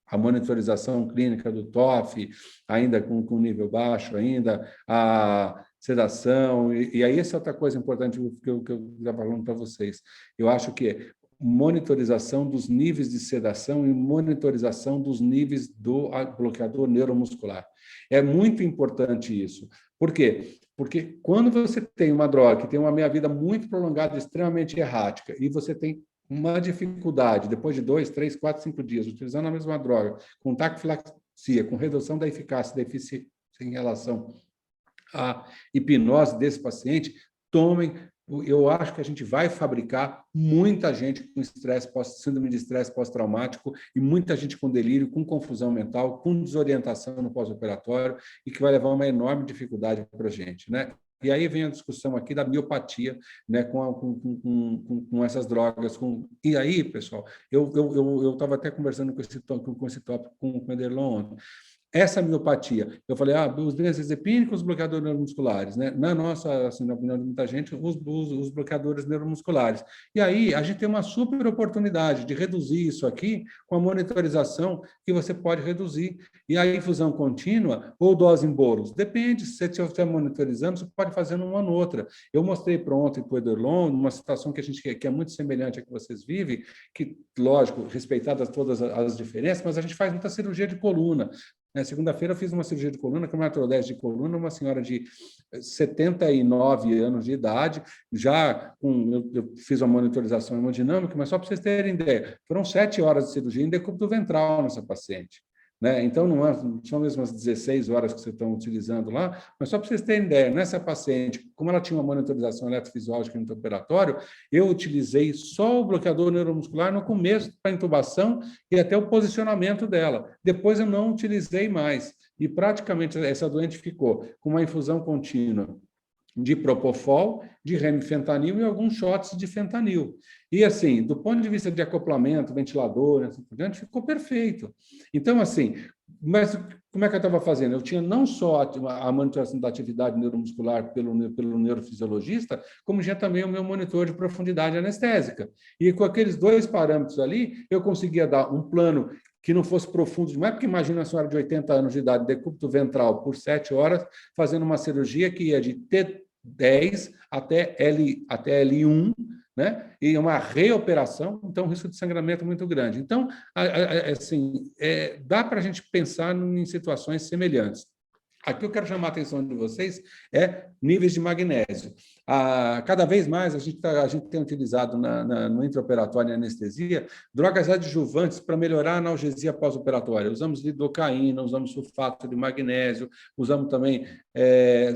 S2: a monitorização clínica do TOF, ainda com nível baixo, ainda a sedação, e aí essa é outra coisa importante que eu estava falando para vocês. Eu acho que monitorização dos níveis de sedação e monitorização dos níveis do bloqueador neuromuscular. É muito importante isso. Por quê? Porque quando você tem uma droga que tem uma meia-vida muito prolongada, extremamente errática, e você tem uma dificuldade, depois de 2, 3, 4, 5 dias, utilizando a mesma droga, com taquifilaxia, com redução da eficácia da eficiência em relação a hipnose desse paciente, tomem eu acho que a gente vai fabricar muita gente com síndrome de estresse pós-traumático e muita gente com delírio, com confusão mental, com desorientação no pós-operatório e que vai levar uma enorme dificuldade para a gente, né? E aí vem a discussão aqui da miopatia, né, com essas drogas. E aí, pessoal, eu estava até conversando com esse tópico com o Ederlon ontem. Essa miopatia, eu falei, os benzodiazepínicos, os bloqueadores neuromusculares, né? Na nossa, assim, na opinião de muita gente, os bloqueadores neuromusculares. E aí, a gente tem uma super oportunidade de reduzir isso aqui com a monitorização que você pode reduzir. E a infusão contínua ou dose em bolos, depende, se você estiver monitorizando, você pode fazer uma ou outra. Eu mostrei ontem para o Ederlon, uma situação que a gente que é muito semelhante à que vocês vivem, que, lógico, respeitadas todas as diferenças, mas a gente faz muita cirurgia de coluna. Segunda-feira eu fiz uma cirurgia de coluna, com uma artrodese de coluna, uma senhora de 79 anos de idade, eu fiz uma monitorização hemodinâmica, mas só para vocês terem ideia, foram 7 horas de cirurgia em decúbito ventral nessa paciente. Né? Então, não são mesmo as 16 horas que vocês estão utilizando lá, mas só para vocês terem ideia, nessa paciente, como ela tinha uma monitorização eletrofisiológica no operatório, eu utilizei só o bloqueador neuromuscular no começo para a intubação e até o posicionamento dela. Depois eu não utilizei mais. E praticamente essa doente ficou com uma infusão contínua de propofol, de remifentanil e alguns shots de fentanil. E, assim, do ponto de vista de acoplamento, ventilador, assim por diante, ficou perfeito. Então, assim, mas como é que eu estava fazendo? Eu tinha não só a monitoração da atividade neuromuscular pelo neurofisiologista, como tinha também o meu monitor de profundidade anestésica. E com aqueles 2 parâmetros ali, eu conseguia dar um plano que não fosse profundo demais, porque imagina uma senhora de 80 anos de idade, decúbito ventral por 7 horas, fazendo uma cirurgia que ia de T10 até L1, né? E uma reoperação, então o risco de sangramento é muito grande. Então, assim, dá para a gente pensar em situações semelhantes. Aqui eu quero chamar a atenção de vocês níveis de magnésio. Cada vez mais a gente tem utilizado no intraoperatório e anestesia drogas adjuvantes para melhorar a analgesia pós-operatória. Usamos lidocaína, usamos sulfato de magnésio, usamos também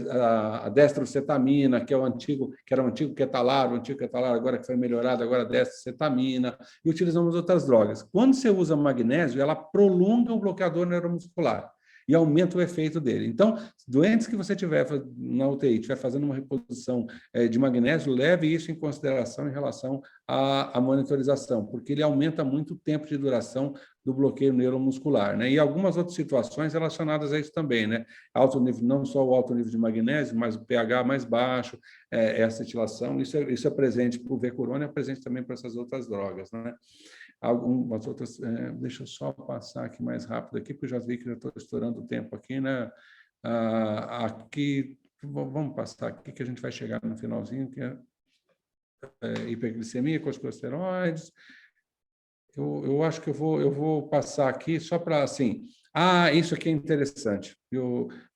S2: a destrocetamina, que era o antigo ketalaro, agora que foi melhorado, agora a destrocetamina, e utilizamos outras drogas. Quando você usa magnésio, ela prolonga o bloqueador neuromuscular e aumenta o efeito dele. Então, doentes que você tiver na UTI, estiver fazendo uma reposição de magnésio, leve isso em consideração em relação à monitorização, porque ele aumenta muito o tempo de duração do bloqueio neuromuscular, né? E algumas outras situações relacionadas a isso também, né? Alto nível, não só o alto nível de magnésio, mas o pH mais baixo, essa etilação, isso é presente para o Vecurone, é presente também para essas outras drogas, né? Algumas outras, deixa eu só passar aqui mais rápido aqui, porque eu já vi que já estou estourando o tempo aqui, né? Aqui, vamos passar aqui que a gente vai chegar no finalzinho, que é hiperglicemia, corticosteroides. Eu acho que eu vou passar aqui só para, assim, isso aqui é interessante,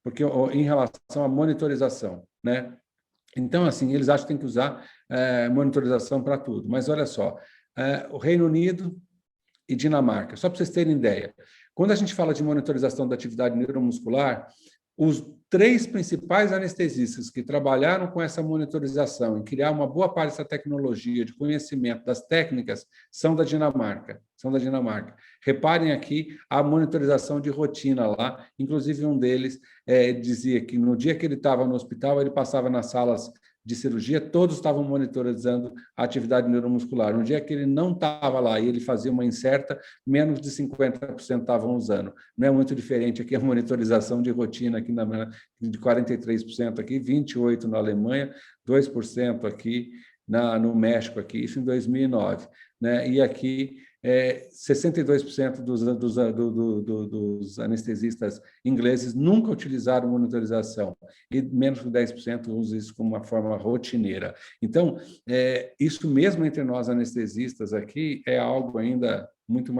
S2: porque em relação à monitorização, né? Então, assim, eles acham que tem que usar monitorização para tudo, mas olha só, o Reino Unido e Dinamarca, só para vocês terem ideia, quando a gente fala de monitorização da atividade neuromuscular, os 3 principais anestesistas que trabalharam com essa monitorização e criar uma boa parte dessa tecnologia de conhecimento das técnicas são da Dinamarca. Reparem aqui a monitorização de rotina lá, inclusive um deles dizia que no dia que ele estava no hospital, ele passava nas salas de cirurgia, todos estavam monitorizando a atividade neuromuscular. No dia que ele não estava lá e ele fazia uma incerta, menos de 50% estavam usando. Não é muito diferente aqui a monitorização de rotina, aqui de 43% aqui, 28% na Alemanha, 2% aqui no México, aqui, isso em 2009. Né? E aqui 62% dos anestesistas ingleses nunca utilizaram monitorização e menos de 10% usam isso como uma forma rotineira. Então, isso mesmo entre nós anestesistas aqui é algo ainda muito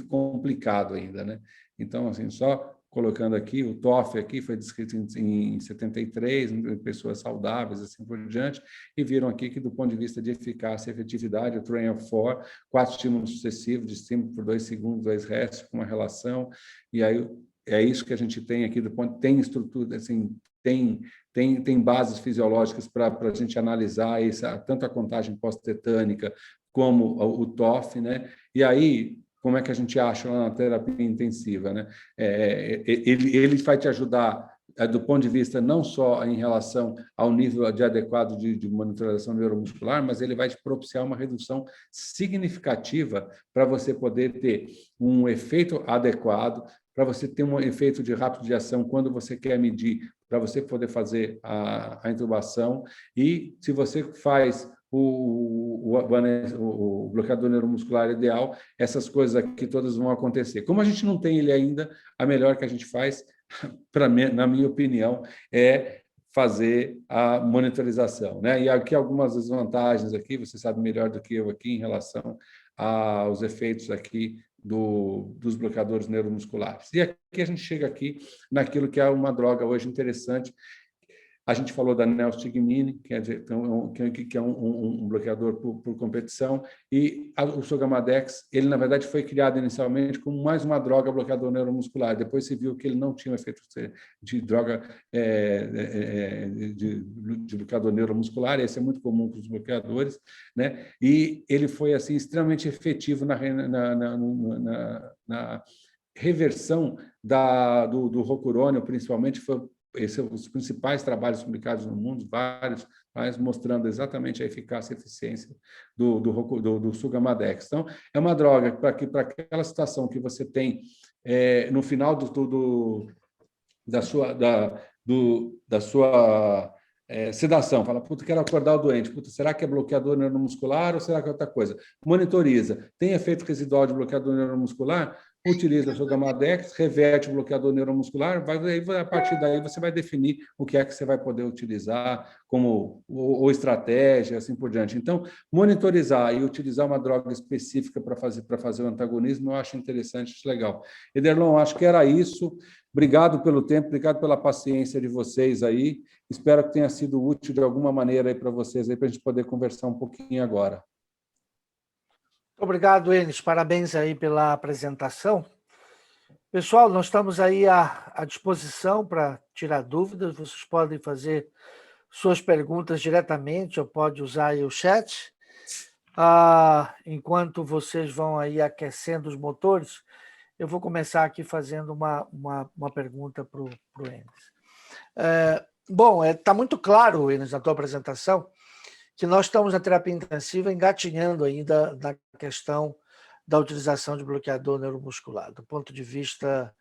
S2: complicado ainda, né? Então, assim, só colocando aqui, o TOF aqui foi descrito em 73, em pessoas saudáveis, assim por diante, e viram aqui que, do ponto de vista de eficácia e efetividade, o Train of 4, 4 estímulos sucessivos, de estímulo por 2 segundos, 2 restos, com uma relação, e aí é isso que a gente tem aqui, tem estrutura, assim, tem bases fisiológicas para a gente analisar tanto a contagem pós-tetânica como o TOF, né? E aí, como é que a gente acha lá na terapia intensiva, né? Ele vai te ajudar do ponto de vista não só em relação ao nível de adequado de monitorização neuromuscular, mas ele vai te propiciar uma redução significativa para você poder ter um efeito adequado, para você ter um efeito de rápido de ação quando você quer medir, para você poder fazer a intubação. E se você faz o bloqueador neuromuscular ideal, essas coisas aqui todas vão acontecer. Como a gente não tem ele ainda, a melhor que a gente faz, na minha opinião, é fazer a monitorização, né? E aqui algumas desvantagens aqui, você sabe melhor do que eu aqui em relação aos efeitos aqui dos bloqueadores neuromusculares. E aqui a gente chega aqui naquilo que é uma droga hoje interessante. A gente falou da neostigmine, que é um bloqueador por competição, e o Sogamadex, ele, na verdade, foi criado inicialmente como mais uma droga bloqueador neuromuscular. Depois se viu que ele não tinha efeito de droga de bloqueador neuromuscular, esse é muito comum com os bloqueadores, né? E ele foi assim extremamente efetivo na reversão do rocurônio, principalmente. Esses são os principais trabalhos publicados no mundo, vários, mas mostrando exatamente a eficácia e eficiência do Sugamadex. Então, é uma droga para aquela situação que você tem no final da sua sedação. Fala, puta, quero acordar o doente. Puta, será que é bloqueador neuromuscular ou será que é outra coisa? Monitoriza. Tem efeito residual de bloqueador neuromuscular? Utiliza o Sogamadex, reverte o bloqueador neuromuscular, a partir daí você vai definir o que é que você vai poder utilizar como ou estratégia, assim por diante. Então, monitorizar e utilizar uma droga específica para fazer o antagonismo, eu acho interessante, acho legal. Ederlon, acho que era isso. Obrigado pelo tempo, obrigado pela paciência de vocês aí. Espero que tenha sido útil de alguma maneira aí para vocês, aí para a gente poder conversar um pouquinho agora.
S1: Obrigado, Enes. Parabéns aí pela apresentação. Pessoal, nós estamos aí à disposição para tirar dúvidas. Vocês podem fazer suas perguntas diretamente, ou pode usar aí o chat. Enquanto vocês vão aí aquecendo os motores, eu vou começar aqui fazendo uma pergunta para o Enes. Bom, está muito claro, Enes, na tua apresentação, que nós estamos na terapia intensiva engatinhando ainda na questão da utilização de bloqueador neuromuscular, do ponto de vista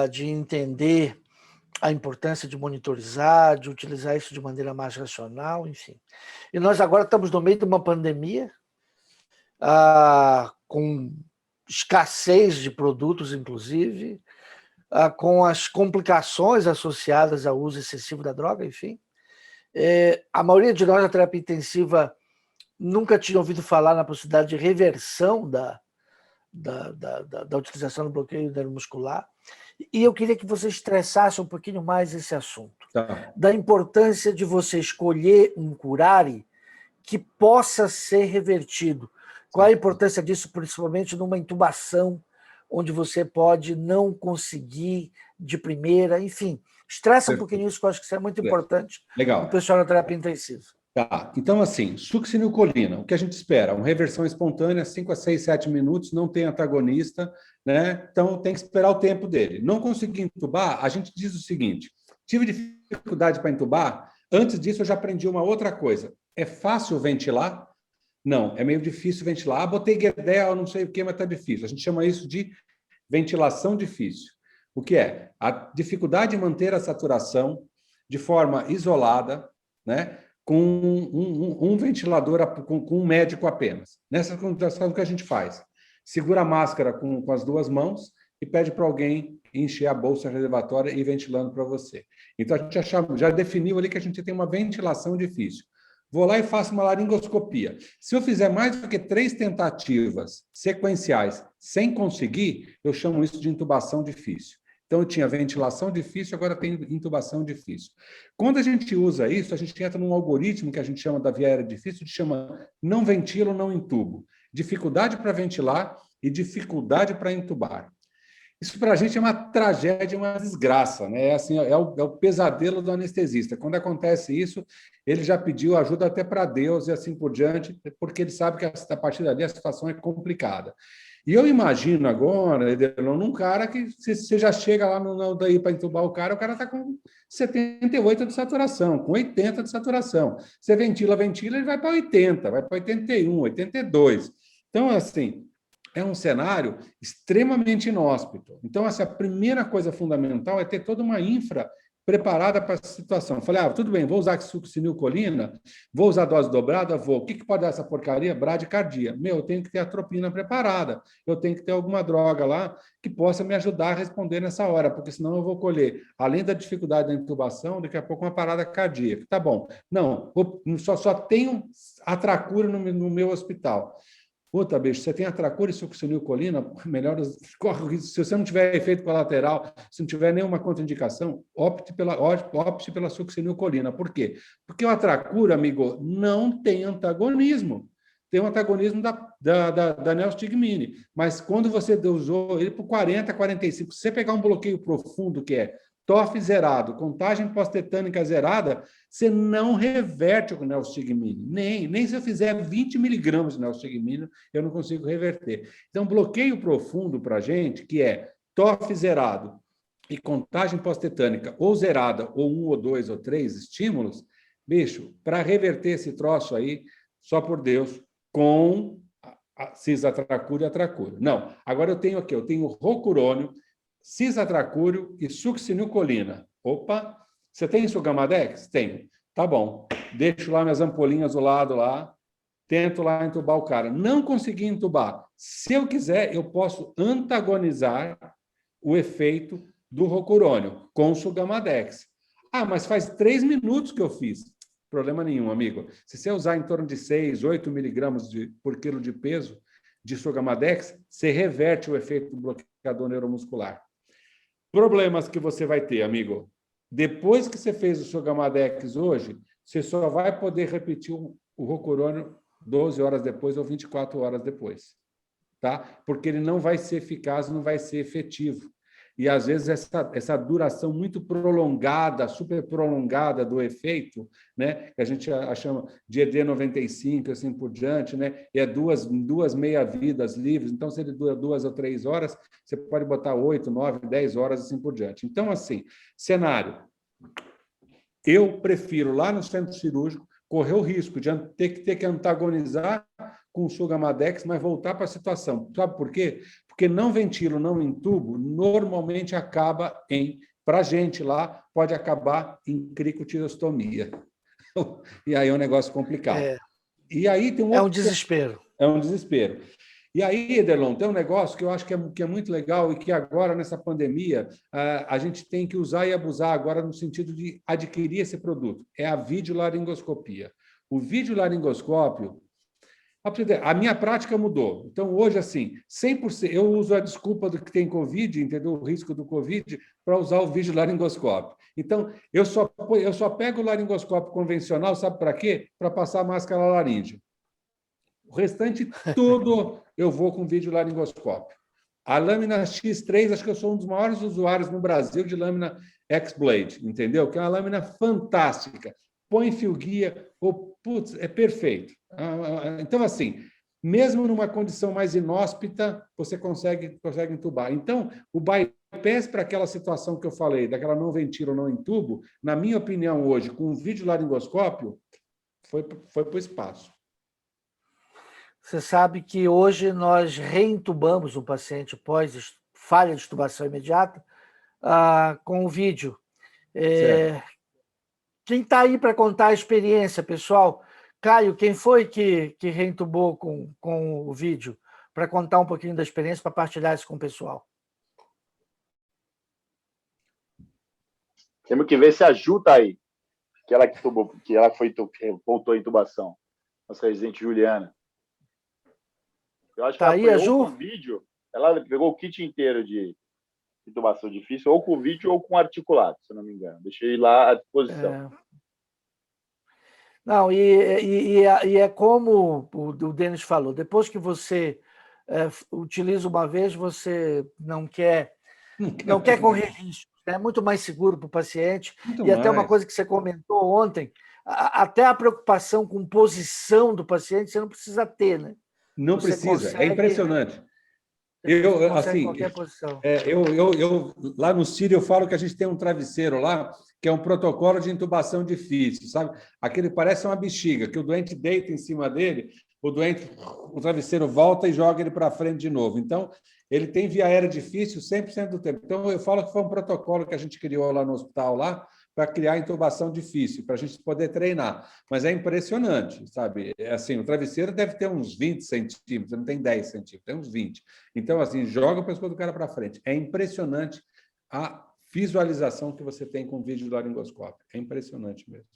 S1: de entender a importância de monitorizar, de utilizar isso de maneira mais racional, enfim. E nós agora estamos no meio de uma pandemia, com escassez de produtos, inclusive, com as complicações associadas ao uso excessivo da droga, enfim. A maioria de nós na terapia intensiva nunca tinha ouvido falar na possibilidade de reversão da utilização do bloqueio neuromuscular. E eu queria que você estressasse um pouquinho mais esse assunto, da importância de você escolher um curare que possa ser revertido. Qual a importância disso, principalmente numa intubação, onde você pode não conseguir de primeira, enfim. Estressa um pouquinho isso, que eu acho que isso é muito importante para o pessoal da terapia intensiva.
S2: Tá, então assim, succinilcolina, o que a gente espera? Uma reversão espontânea, 5 a 6, 7 minutos, não tem antagonista, né? Então tem que esperar o tempo dele. Não consegui entubar, a gente diz o seguinte, tive dificuldade para entubar, antes disso eu já aprendi uma outra coisa. É fácil ventilar? Não, é meio difícil ventilar. Botei Guedel, não sei o que, mas está difícil. A gente chama isso de ventilação difícil. O que é? A dificuldade de manter a saturação de forma isolada, né? Com um ventilador, com um médico apenas. Nessa condição, o que a gente faz? Segura a máscara com as duas mãos e pede para alguém encher a bolsa reservatória e ir ventilando para você. Então, a gente já definiu ali que a gente tem uma ventilação difícil. Vou lá e faço uma laringoscopia. Se eu fizer mais do que 3 tentativas sequenciais sem conseguir, eu chamo isso de intubação difícil. Então, eu tinha ventilação difícil, agora tem intubação difícil. Quando a gente usa isso, a gente entra num algoritmo que a gente chama da via aérea difícil, que chama não ventilo, não intubo. Dificuldade para ventilar e dificuldade para intubar. Isso para a gente é uma tragédia, uma desgraça, né? Assim, é o pesadelo do anestesista. Quando acontece isso, ele já pediu ajuda até para Deus e assim por diante, porque ele sabe que a partir dali a situação é complicada. E eu imagino agora, Edelon, num cara que você já chega lá no daí para entubar o cara está com 78 de saturação, com 80 de saturação. Você ventila, ele vai para 80, vai para 81, 82. Então, assim, é um cenário extremamente inóspito. Então, essa primeira coisa fundamental é ter toda uma infra preparada para essa situação. Falei, tudo bem, vou usar succinilcolina, vou usar dose dobrada, vou. O que pode dar essa porcaria? Bradicardia. Eu tenho que ter atropina preparada, eu tenho que ter alguma droga lá que possa me ajudar a responder nessa hora, porque senão eu vou colher, além da dificuldade da intubação, daqui a pouco uma parada cardíaca. Tá bom. Não, só tenho atracura no meu hospital. Puta, bicho, você tem atracura e succinilcolina, melhor corre o risco. Se você não tiver efeito colateral, se não tiver nenhuma contraindicação, opte pela succinilcolina. Por quê? Porque o atracura, amigo, não tem antagonismo. Tem um antagonismo da neostigmine. Mas quando você usou ele por 40, 45, se você pegar um bloqueio profundo, que é TOF zerado, contagem pós-tetânica zerada, você não reverte o neostigmine. Nem se eu fizer 20 miligramas de neostigmine, eu não consigo reverter. Então, bloqueio profundo para a gente, que é TOF zerado e contagem pós-tetânica ou zerada, ou 1, ou 2, ou 3 estímulos, bicho, para reverter esse troço aí, só por Deus, com cisatracúrio e atracúrio. Não, agora eu tenho rocurônio, cisatracúrio e succinilcolina. Opa, você tem isso, Gamadex? Tenho. Tá bom. Deixo lá minhas ampolinhas do lado lá, tento lá entubar o cara. Não consegui entubar. Se eu quiser, eu posso antagonizar o efeito do rocurônio com o Sugamadex. Mas faz 3 minutos que eu fiz. Problema nenhum, amigo. Se você usar em torno de 6, 8 miligramas por quilo de peso de Sugamadex, você reverte o efeito do bloqueador neuromuscular. Problemas que você vai ter, amigo. Depois que você fez o Sugamadex hoje, você só vai poder repetir o rocurônio 12 horas depois ou 24 horas depois. Tá? Porque ele não vai ser eficaz, não vai ser efetivo. E, às vezes, essa duração muito prolongada, super prolongada do efeito, né, que a gente chama de ED95, assim por diante, né, e é duas meia-vidas livres. Então, se ele dura 2 ou 3 horas, você pode botar 8, 9, 10 horas, assim por diante. Então, assim, cenário. Eu prefiro, lá no centro cirúrgico, correr o risco de ter que antagonizar com o Sugamadex, mas voltar para a situação. Sabe por quê? Porque não ventilo, não entubo, normalmente acaba para a gente lá, pode acabar em cricotirostomia. E aí é um negócio complicado. E aí tem
S1: é um desespero.
S2: É um desespero. E aí, Edelon, tem um negócio que eu acho que é muito legal e que agora, nessa pandemia, a gente tem que usar e abusar agora no sentido de adquirir esse produto. É a videolaringoscopia. O videolaringoscópio, a minha prática mudou. Então, hoje, assim, 100%, eu uso a desculpa do que tem Covid, entendeu? O risco do Covid, para usar o videolaringoscópio. Então, eu só pego o laringoscópio convencional, sabe para quê? Para passar a máscara laríngea. O restante tudo eu vou com videolaringoscópio. A lâmina X3, acho que eu sou um dos maiores usuários no Brasil de lâmina X-Blade, entendeu? Que é uma lâmina fantástica. Põe fio guia, putz, é perfeito. Então, assim, mesmo numa condição mais inóspita, você consegue entubar. Então, o bypass para aquela situação que eu falei, daquela não ventilo, não entubo, na minha opinião, hoje, com o videolaringoscópio, foi para o espaço.
S1: Você sabe que hoje nós reintubamos um paciente pós falha de intubação imediata com o vídeo. Quem está aí para contar a experiência, pessoal? Caio, quem foi que reintubou com o vídeo? Para contar um pouquinho da experiência, para partilhar isso com o pessoal.
S3: Temos que ver se a Ju está aí, que ela voltou a intubação. Nossa residente Juliana. Eu acho que ela foi ou com vídeo, ela pegou o kit inteiro de intubação difícil, ou com vídeo ou com articulado, se não me engano. Deixei lá à disposição.
S1: Não, e é como o Denis falou, depois que você utiliza uma vez, você não quer não quer correr risco. É muito mais seguro para o paciente.
S2: Muito
S1: E até uma
S2: mais.
S1: coisa que você comentou ontem, até a preocupação com posição do paciente, você não precisa ter, né?
S2: Não
S1: Você
S2: precisa, é
S1: consegue,
S2: impressionante.
S1: consegue
S2: Assim,
S1: qualquer posição.
S2: lá no Sírio eu falo que a gente tem um travesseiro lá, que é um protocolo de intubação difícil, sabe? Aquele parece uma bexiga, que o doente deita em cima dele, o travesseiro volta e joga ele para frente de novo. Então, ele tem via aérea difícil 100% do tempo. Então, eu falo que foi um protocolo que a gente criou lá no hospital, lá, para criar intubação difícil, para a gente poder treinar. Mas é impressionante, sabe? É assim, o travesseiro deve ter uns 20 centímetros, não tem 10 centímetros, tem uns 20. Então, assim, joga o pescoço do cara para frente. É impressionante a visualização que você tem com o vídeo do laringoscópio. É impressionante mesmo.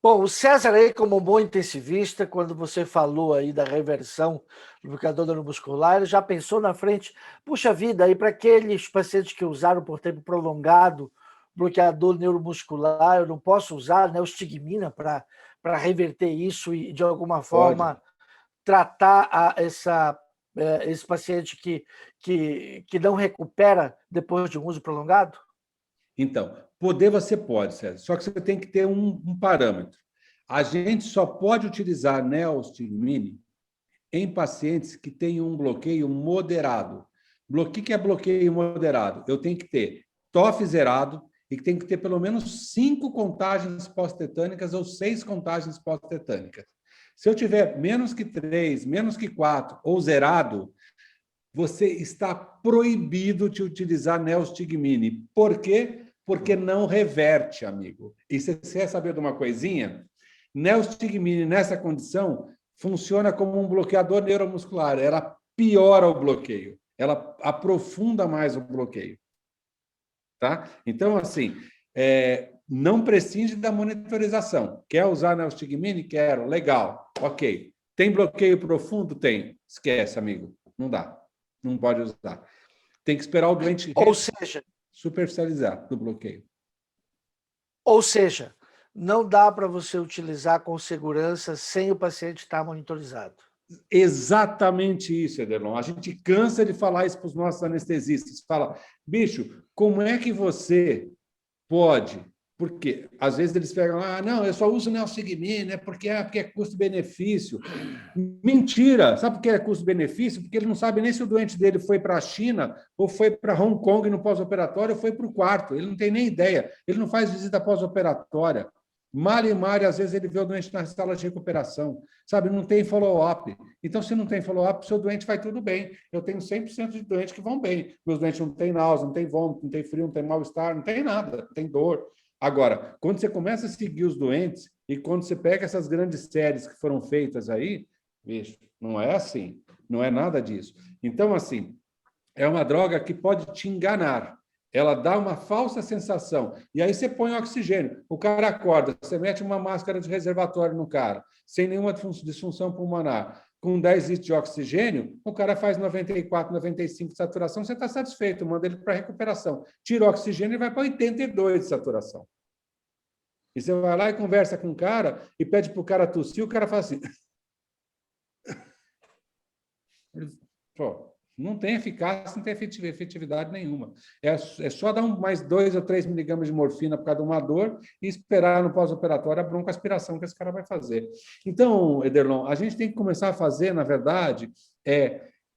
S1: Bom, o César aí, como um bom intensivista, quando você falou aí da reversão do bloqueador neuromuscular, ele já pensou na frente, puxa vida, aí para aqueles pacientes que usaram por tempo prolongado bloqueador neuromuscular, eu não posso usar neostigmina para reverter isso e, de alguma forma, tratar esse paciente que não recupera depois de um uso prolongado?
S2: Então, poder você pode, César, só que você tem que ter um parâmetro. A gente só pode utilizar neostigmine em pacientes que têm um bloqueio moderado. O que é bloqueio moderado? Eu tenho que ter TOF zerado e que tem que ter pelo menos 5 contagens pós-tetânicas ou 6 contagens pós-tetânicas. Se eu tiver menos que 3, menos que 4 ou zerado, você está proibido de utilizar neostigmine. Por quê? Porque não reverte, amigo. E você quer saber de uma coisinha? Neostigmine, nessa condição, funciona como um bloqueador neuromuscular. Ela piora o bloqueio. Ela aprofunda mais o bloqueio. Tá? Então, assim, não prescinde da monitorização. Quer usar neostigmine? Quero. Legal. Ok. Tem bloqueio profundo? Tem. Esquece, amigo. Não dá. Não pode usar. Tem que esperar o doente superficializar do bloqueio.
S1: Ou seja, não dá para você utilizar com segurança sem o paciente estar monitorizado.
S2: Exatamente isso, Ederlon. A gente cansa de falar isso para os nossos anestesistas. Fala, bicho, como é que você pode? Porque às vezes eles pegam, não, eu só uso neostigmine, né? Porque é custo-benefício. Mentira! Sabe por que é custo-benefício? Porque ele não sabe nem se o doente dele foi para a China ou foi para Hong Kong no pós-operatório ou foi para o quarto. Ele não tem nem ideia. Ele não faz visita pós-operatória. Mari, às vezes ele vê o doente na sala de recuperação, sabe? Não tem follow-up. Então, se não tem follow-up, seu doente vai tudo bem. Eu tenho 100% de doentes que vão bem. Meus doentes não têm náusea, não tem vômito, não tem frio, não tem mal-estar, não tem nada, não tem dor. Agora, quando você começa a seguir os doentes e quando você pega essas grandes séries que foram feitas aí, bicho, não é assim, não é nada disso. Então, assim, é uma droga que pode te enganar. Ela dá uma falsa sensação. E aí você põe oxigênio. O cara acorda, você mete uma máscara de reservatório no cara, sem nenhuma disfunção pulmonar, com 10 litros de oxigênio, o cara faz 94, 95 de saturação, você está satisfeito, manda ele para recuperação. Tira o oxigênio e vai para 82 de saturação. E você vai lá e conversa com o cara e pede para o cara tossir, o cara fala assim... Pô, não tem eficácia, não tem efetividade nenhuma. É só dar mais 2 ou 3 miligramas de morfina por causa de uma dor e esperar no pós-operatório a broncoaspiração que esse cara vai fazer. Então, Ederlon, a gente tem que começar a fazer, na verdade,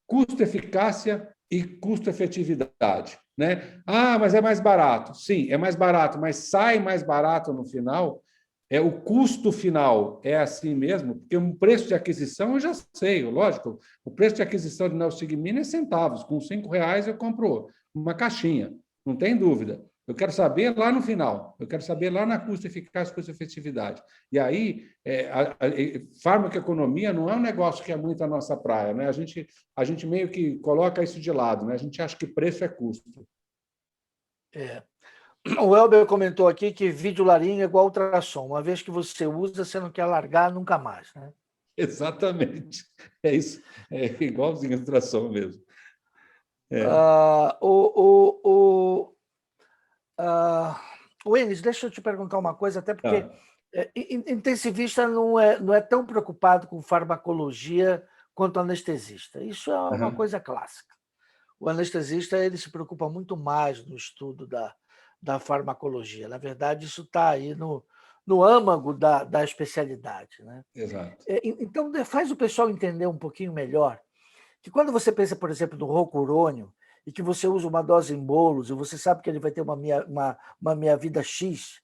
S2: custo-eficácia e custo-efetividade. Né? Mas é mais barato. Sim, é mais barato, mas sai mais barato no final. O custo final é assim mesmo, porque o preço de aquisição eu já sei, lógico, o preço de aquisição de neostigmina é centavos, com R$5 eu compro uma caixinha, não tem dúvida. Eu quero saber lá no final, eu quero saber lá na custo-eficácia, custo-efetividade. E aí, farmacoeconomia não é um negócio que é muito a nossa praia, né? A gente meio que coloca isso de lado, né? A gente acha que preço é custo.
S1: O Elber comentou aqui que videolarinho é igual ultrassom. Uma vez que você usa, você não quer largar nunca mais, né?
S2: Exatamente. É isso. É igualzinho a ultrassom mesmo.
S1: Enes, deixa eu te perguntar uma coisa, até porque intensivista não é tão preocupado com farmacologia quanto anestesista. Isso é uma coisa clássica. o anestesista ele se preocupa muito mais no estudo da farmacologia. Na verdade, isso está aí no âmago da especialidade, né?
S2: Exato.
S1: Então, faz o pessoal entender um pouquinho melhor que quando você pensa, por exemplo, no rocurônio, e que você usa uma dose em bolos, e você sabe que ele vai ter uma meia-vida X,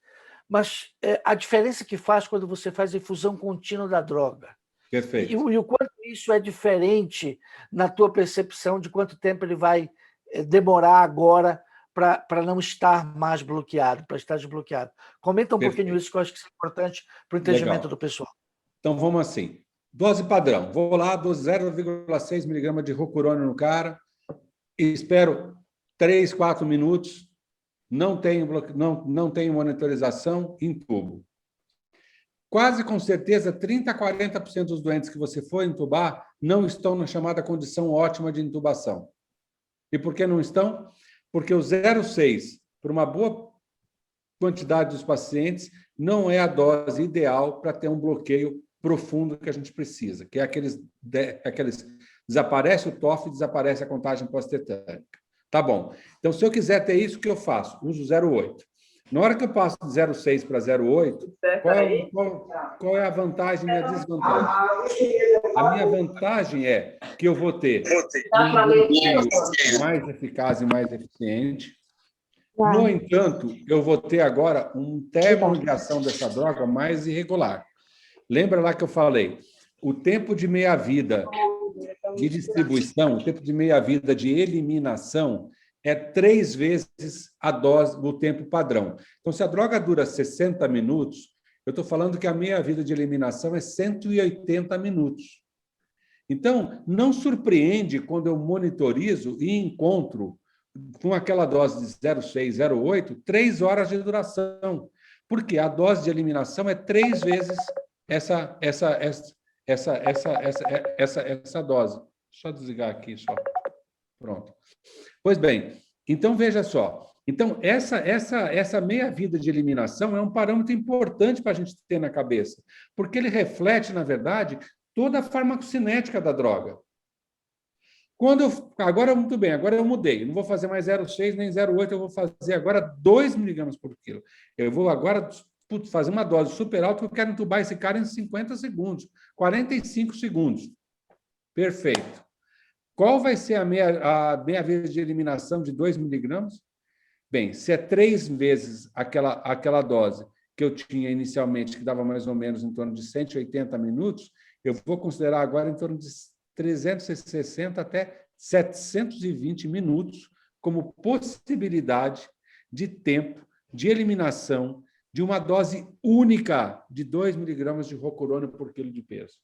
S1: mas a diferença que faz quando você faz a infusão contínua da droga.
S2: Perfeito.
S1: E o quanto isso é diferente na tua percepção de quanto tempo ele vai demorar agora para não estar mais bloqueado, para estar desbloqueado. Comenta um pouquinho isso, que eu acho que isso é importante para o entendimento do pessoal.
S2: Então, vamos assim. Dose padrão. Vou lá, dou 0,6 miligramas de rocurônio no cara, espero 3, 4 minutos, não tenho monitorização, intubo. Quase com certeza, 30% a 40% dos doentes que você for intubar não estão na chamada condição ótima de intubação. E por que não estão? Porque o 0,6, para uma boa quantidade dos pacientes, não é a dose ideal para ter um bloqueio profundo que a gente precisa, que é aqueles desaparece o TOF e desaparece a contagem pós-tetânica. Tá bom. Então, se eu quiser ter isso, o que eu faço? Uso 0,8. Na hora que eu passo de 0,6 para 0,8, qual é a vantagem e a desvantagem? A minha vantagem é que eu vou ter um bloqueio mais eficaz e mais eficiente. No entanto, eu vou ter agora um término de ação dessa droga mais irregular. Lembra lá que eu falei? O tempo de meia-vida de distribuição, o tempo de meia-vida de eliminação é 3 vezes a dose do tempo padrão. Então, se a droga dura 60 minutos, eu estou falando que a meia-vida de eliminação é 180 minutos. Então, não surpreende quando eu monitorizo e encontro com aquela dose de 0,6, 0,8, 3 horas de duração. Porque a dose de eliminação é 3 vezes essa dose. Deixa eu desligar aqui só. Pronto. Pois bem, então veja só. Então, essa meia-vida de eliminação é um parâmetro importante para a gente ter na cabeça, porque ele reflete, na verdade, toda a farmacocinética da droga. Agora, muito bem, agora eu mudei. Não vou fazer mais 0,6 nem 0,8, eu vou fazer agora 2 miligramas por quilo. Eu vou agora fazer uma dose super alta, porque eu quero entubar esse cara em 50 segundos, 45 segundos. Perfeito. Qual vai ser a meia-vida de eliminação de 2 miligramas? Bem, se é 3 vezes aquela dose que eu tinha inicialmente, que dava mais ou menos em torno de 180 minutos, eu vou considerar agora em torno de 360 até 720 minutos como possibilidade de tempo de eliminação de uma dose única de 2 miligramas de rocurônio por quilo de peso.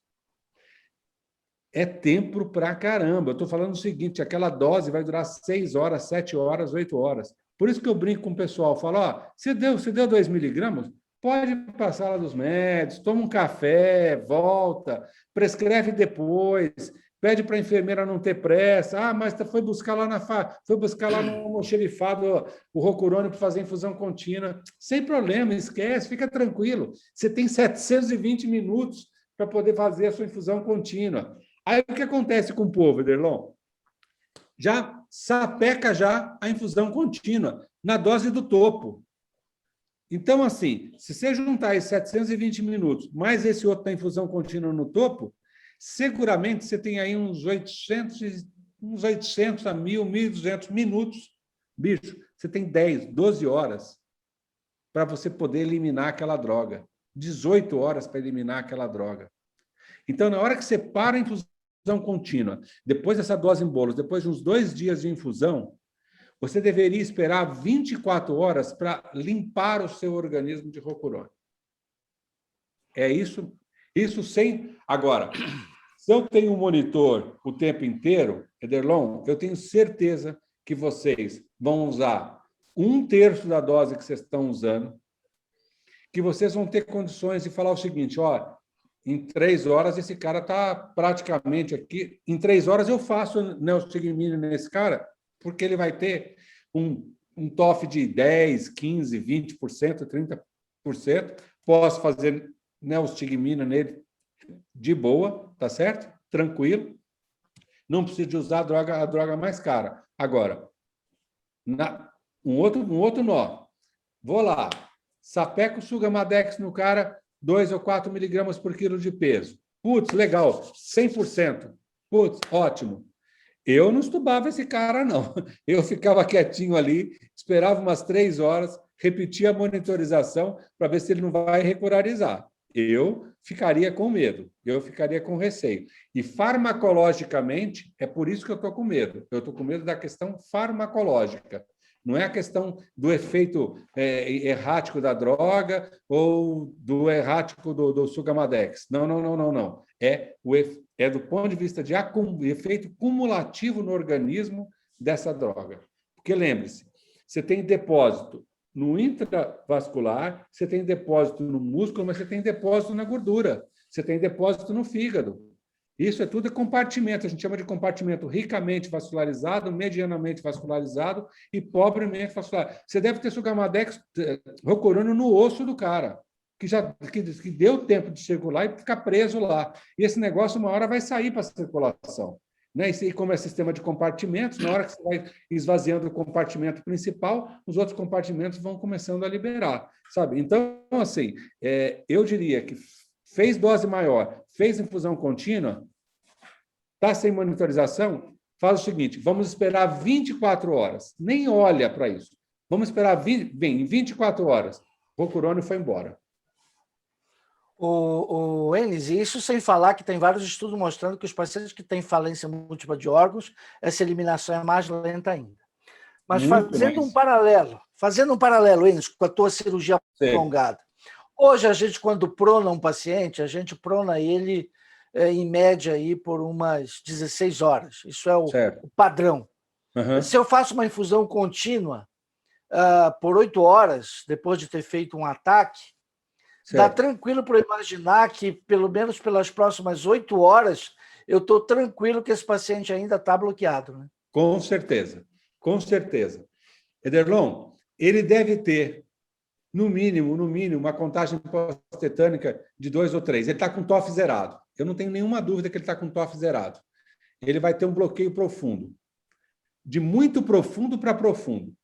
S2: É tempo pra caramba. Eu estou falando o seguinte, aquela dose vai durar 6 horas, 7 horas, 8 horas. Por isso que eu brinco com o pessoal, falo, você deu 2 miligramas? Pode ir para a sala dos médicos, toma um café, volta, prescreve depois, pede para a enfermeira não ter pressa. Mas foi buscar lá no almoxerifado o rocurônio para fazer infusão contínua. Sem problema, esquece, fica tranquilo. Você tem 720 minutos para poder fazer a sua infusão contínua. Aí o que acontece com o povo, Ederlon? Já sapeca já a infusão contínua na dose do topo. Então, assim, se você juntar esses 720 minutos, mais esse outro da infusão contínua no topo, seguramente você tem aí uns 800 a 1.200 minutos. Bicho, você tem 10, 12 horas para você poder eliminar aquela droga. 18 horas para eliminar aquela droga. Então, na hora que você para a infusão contínua, depois dessa dose em bolos, depois de uns 2 dias de infusão, você deveria esperar 24 horas para limpar o seu organismo de rocurônio. É isso? Isso sem... Agora, se eu tenho um monitor o tempo inteiro, Ederlon, eu tenho certeza que vocês vão usar 1/3 da dose que vocês estão usando, que vocês vão ter condições de falar o seguinte, em 3 horas esse cara está praticamente aqui, em 3 horas eu faço neostigmina nesse cara, porque ele vai ter um TOF de 10%, 15%, 20%, 30%. Posso fazer neostigmina nele de boa, tá certo? Tranquilo. Não preciso de usar a droga mais cara. Agora, um outro nó. Vou lá, sapeco Sugamadex no cara, 2 ou 4 miligramas por quilo de peso. Putz, legal, 100%. Putz, ótimo. Eu não estubava esse cara, não. Eu ficava quietinho ali, esperava umas 3 horas, repetia a monitorização para ver se ele não vai regularizar. Eu ficaria com medo, eu ficaria com receio. E farmacologicamente, é por isso que eu estou com medo. Eu estou com medo da questão farmacológica. Não é a questão do efeito errático da droga ou do errático do Sugamadex. Não. É do ponto de vista de efeito cumulativo no organismo dessa droga. Porque, lembre-se, você tem depósito no intravascular, você tem depósito no músculo, mas você tem depósito na gordura, você tem depósito no fígado. Isso é tudo compartimento, a gente chama de compartimento ricamente vascularizado, medianamente vascularizado e pobremente vascularizado. Você deve ter Sugamadex Rocurônio no osso do cara, que deu tempo de circular e ficar preso lá. E esse negócio, uma hora, vai sair para a circulação. Né? E como é sistema de compartimentos, na hora que você vai esvaziando o compartimento principal, os outros compartimentos vão começando a liberar. Sabe? Então, assim, eu diria que fez dose maior, fez infusão contínua, está sem monitorização, faz o seguinte, vamos esperar 24 horas. Nem olha para isso. Vamos esperar, em 24 horas. O Rocurônio foi embora.
S1: O Enes, e isso sem falar que tem vários estudos mostrando que os pacientes que têm falência múltipla de órgãos, essa eliminação é mais lenta ainda. Mas fazendo um paralelo, Enes, com a tua cirurgia prolongada. Hoje, a gente, quando prona um paciente, a gente prona ele, em média, aí, por umas 16 horas. Isso é o padrão.
S2: Uhum.
S1: Se eu faço uma infusão contínua por 8 horas, depois de ter feito um ataque, dá tranquilo para eu imaginar que, pelo menos pelas próximas 8 horas, eu estou tranquilo que esse paciente ainda está bloqueado. Né?
S2: Com certeza, com certeza. Ederlon, ele deve ter, no mínimo, uma contagem pós-tetânica de 2 ou 3. Ele está com TOF zerado. Eu não tenho nenhuma dúvida que ele está com TOF zerado. Ele vai ter um bloqueio profundo. De muito profundo para profundo.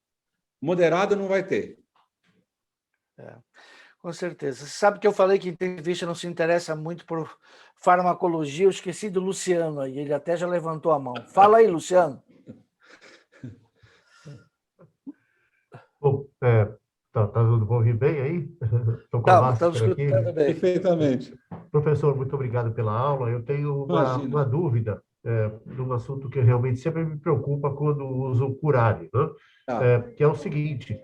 S2: Moderado não vai ter.
S1: Com certeza. Você sabe que eu falei que entrevista não se interessa muito por farmacologia. Eu esqueci do Luciano aí. Ele até já levantou a mão. Fala aí, Luciano.
S4: Bom, tá dando para ouvir bem aí? Estou com a máscara aqui.
S1: Bem.
S2: Perfeitamente.
S4: Professor, muito obrigado pela aula. Eu tenho uma dúvida de um assunto que realmente sempre me preocupa quando uso o curário, né? Que é o seguinte,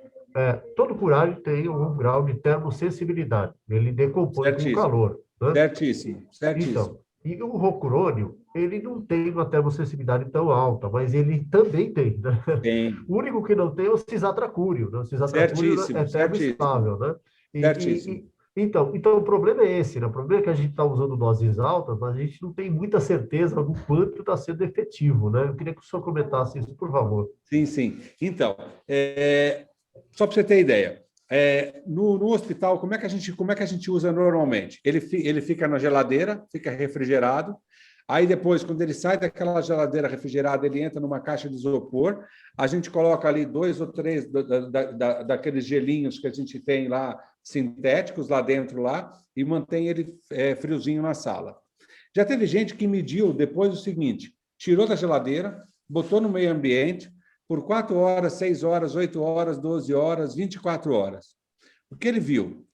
S4: todo curário tem um grau de termossensibilidade. Ele decompõe com o calor. Né?
S2: Certíssimo.
S4: Então, e o rocurônio, ele não tem uma termossensibilidade tão alta, mas ele também tem, né?
S2: Tem.
S4: O único que não tem é o cisatracúrio, né? O cisatracúrio é termoestável, né? Então, o problema é esse, né? O problema é que a gente está usando doses altas, mas a gente não tem muita certeza do quanto está sendo efetivo, né? Eu queria que o senhor comentasse isso, por favor.
S2: Sim. Então, só para você ter ideia, no hospital, como é que a gente usa normalmente? Ele fica na geladeira, fica refrigerado. Aí depois, quando ele sai daquela geladeira refrigerada, ele entra numa caixa de isopor. A gente coloca ali 2 ou 3 daqueles gelinhos que a gente tem lá, sintéticos lá dentro e mantém ele friozinho na sala. Já teve gente que mediu depois o seguinte: tirou da geladeira, botou no meio ambiente por 4 horas, 6 horas, 8 horas, 12 horas, 24 horas. O que ele viu?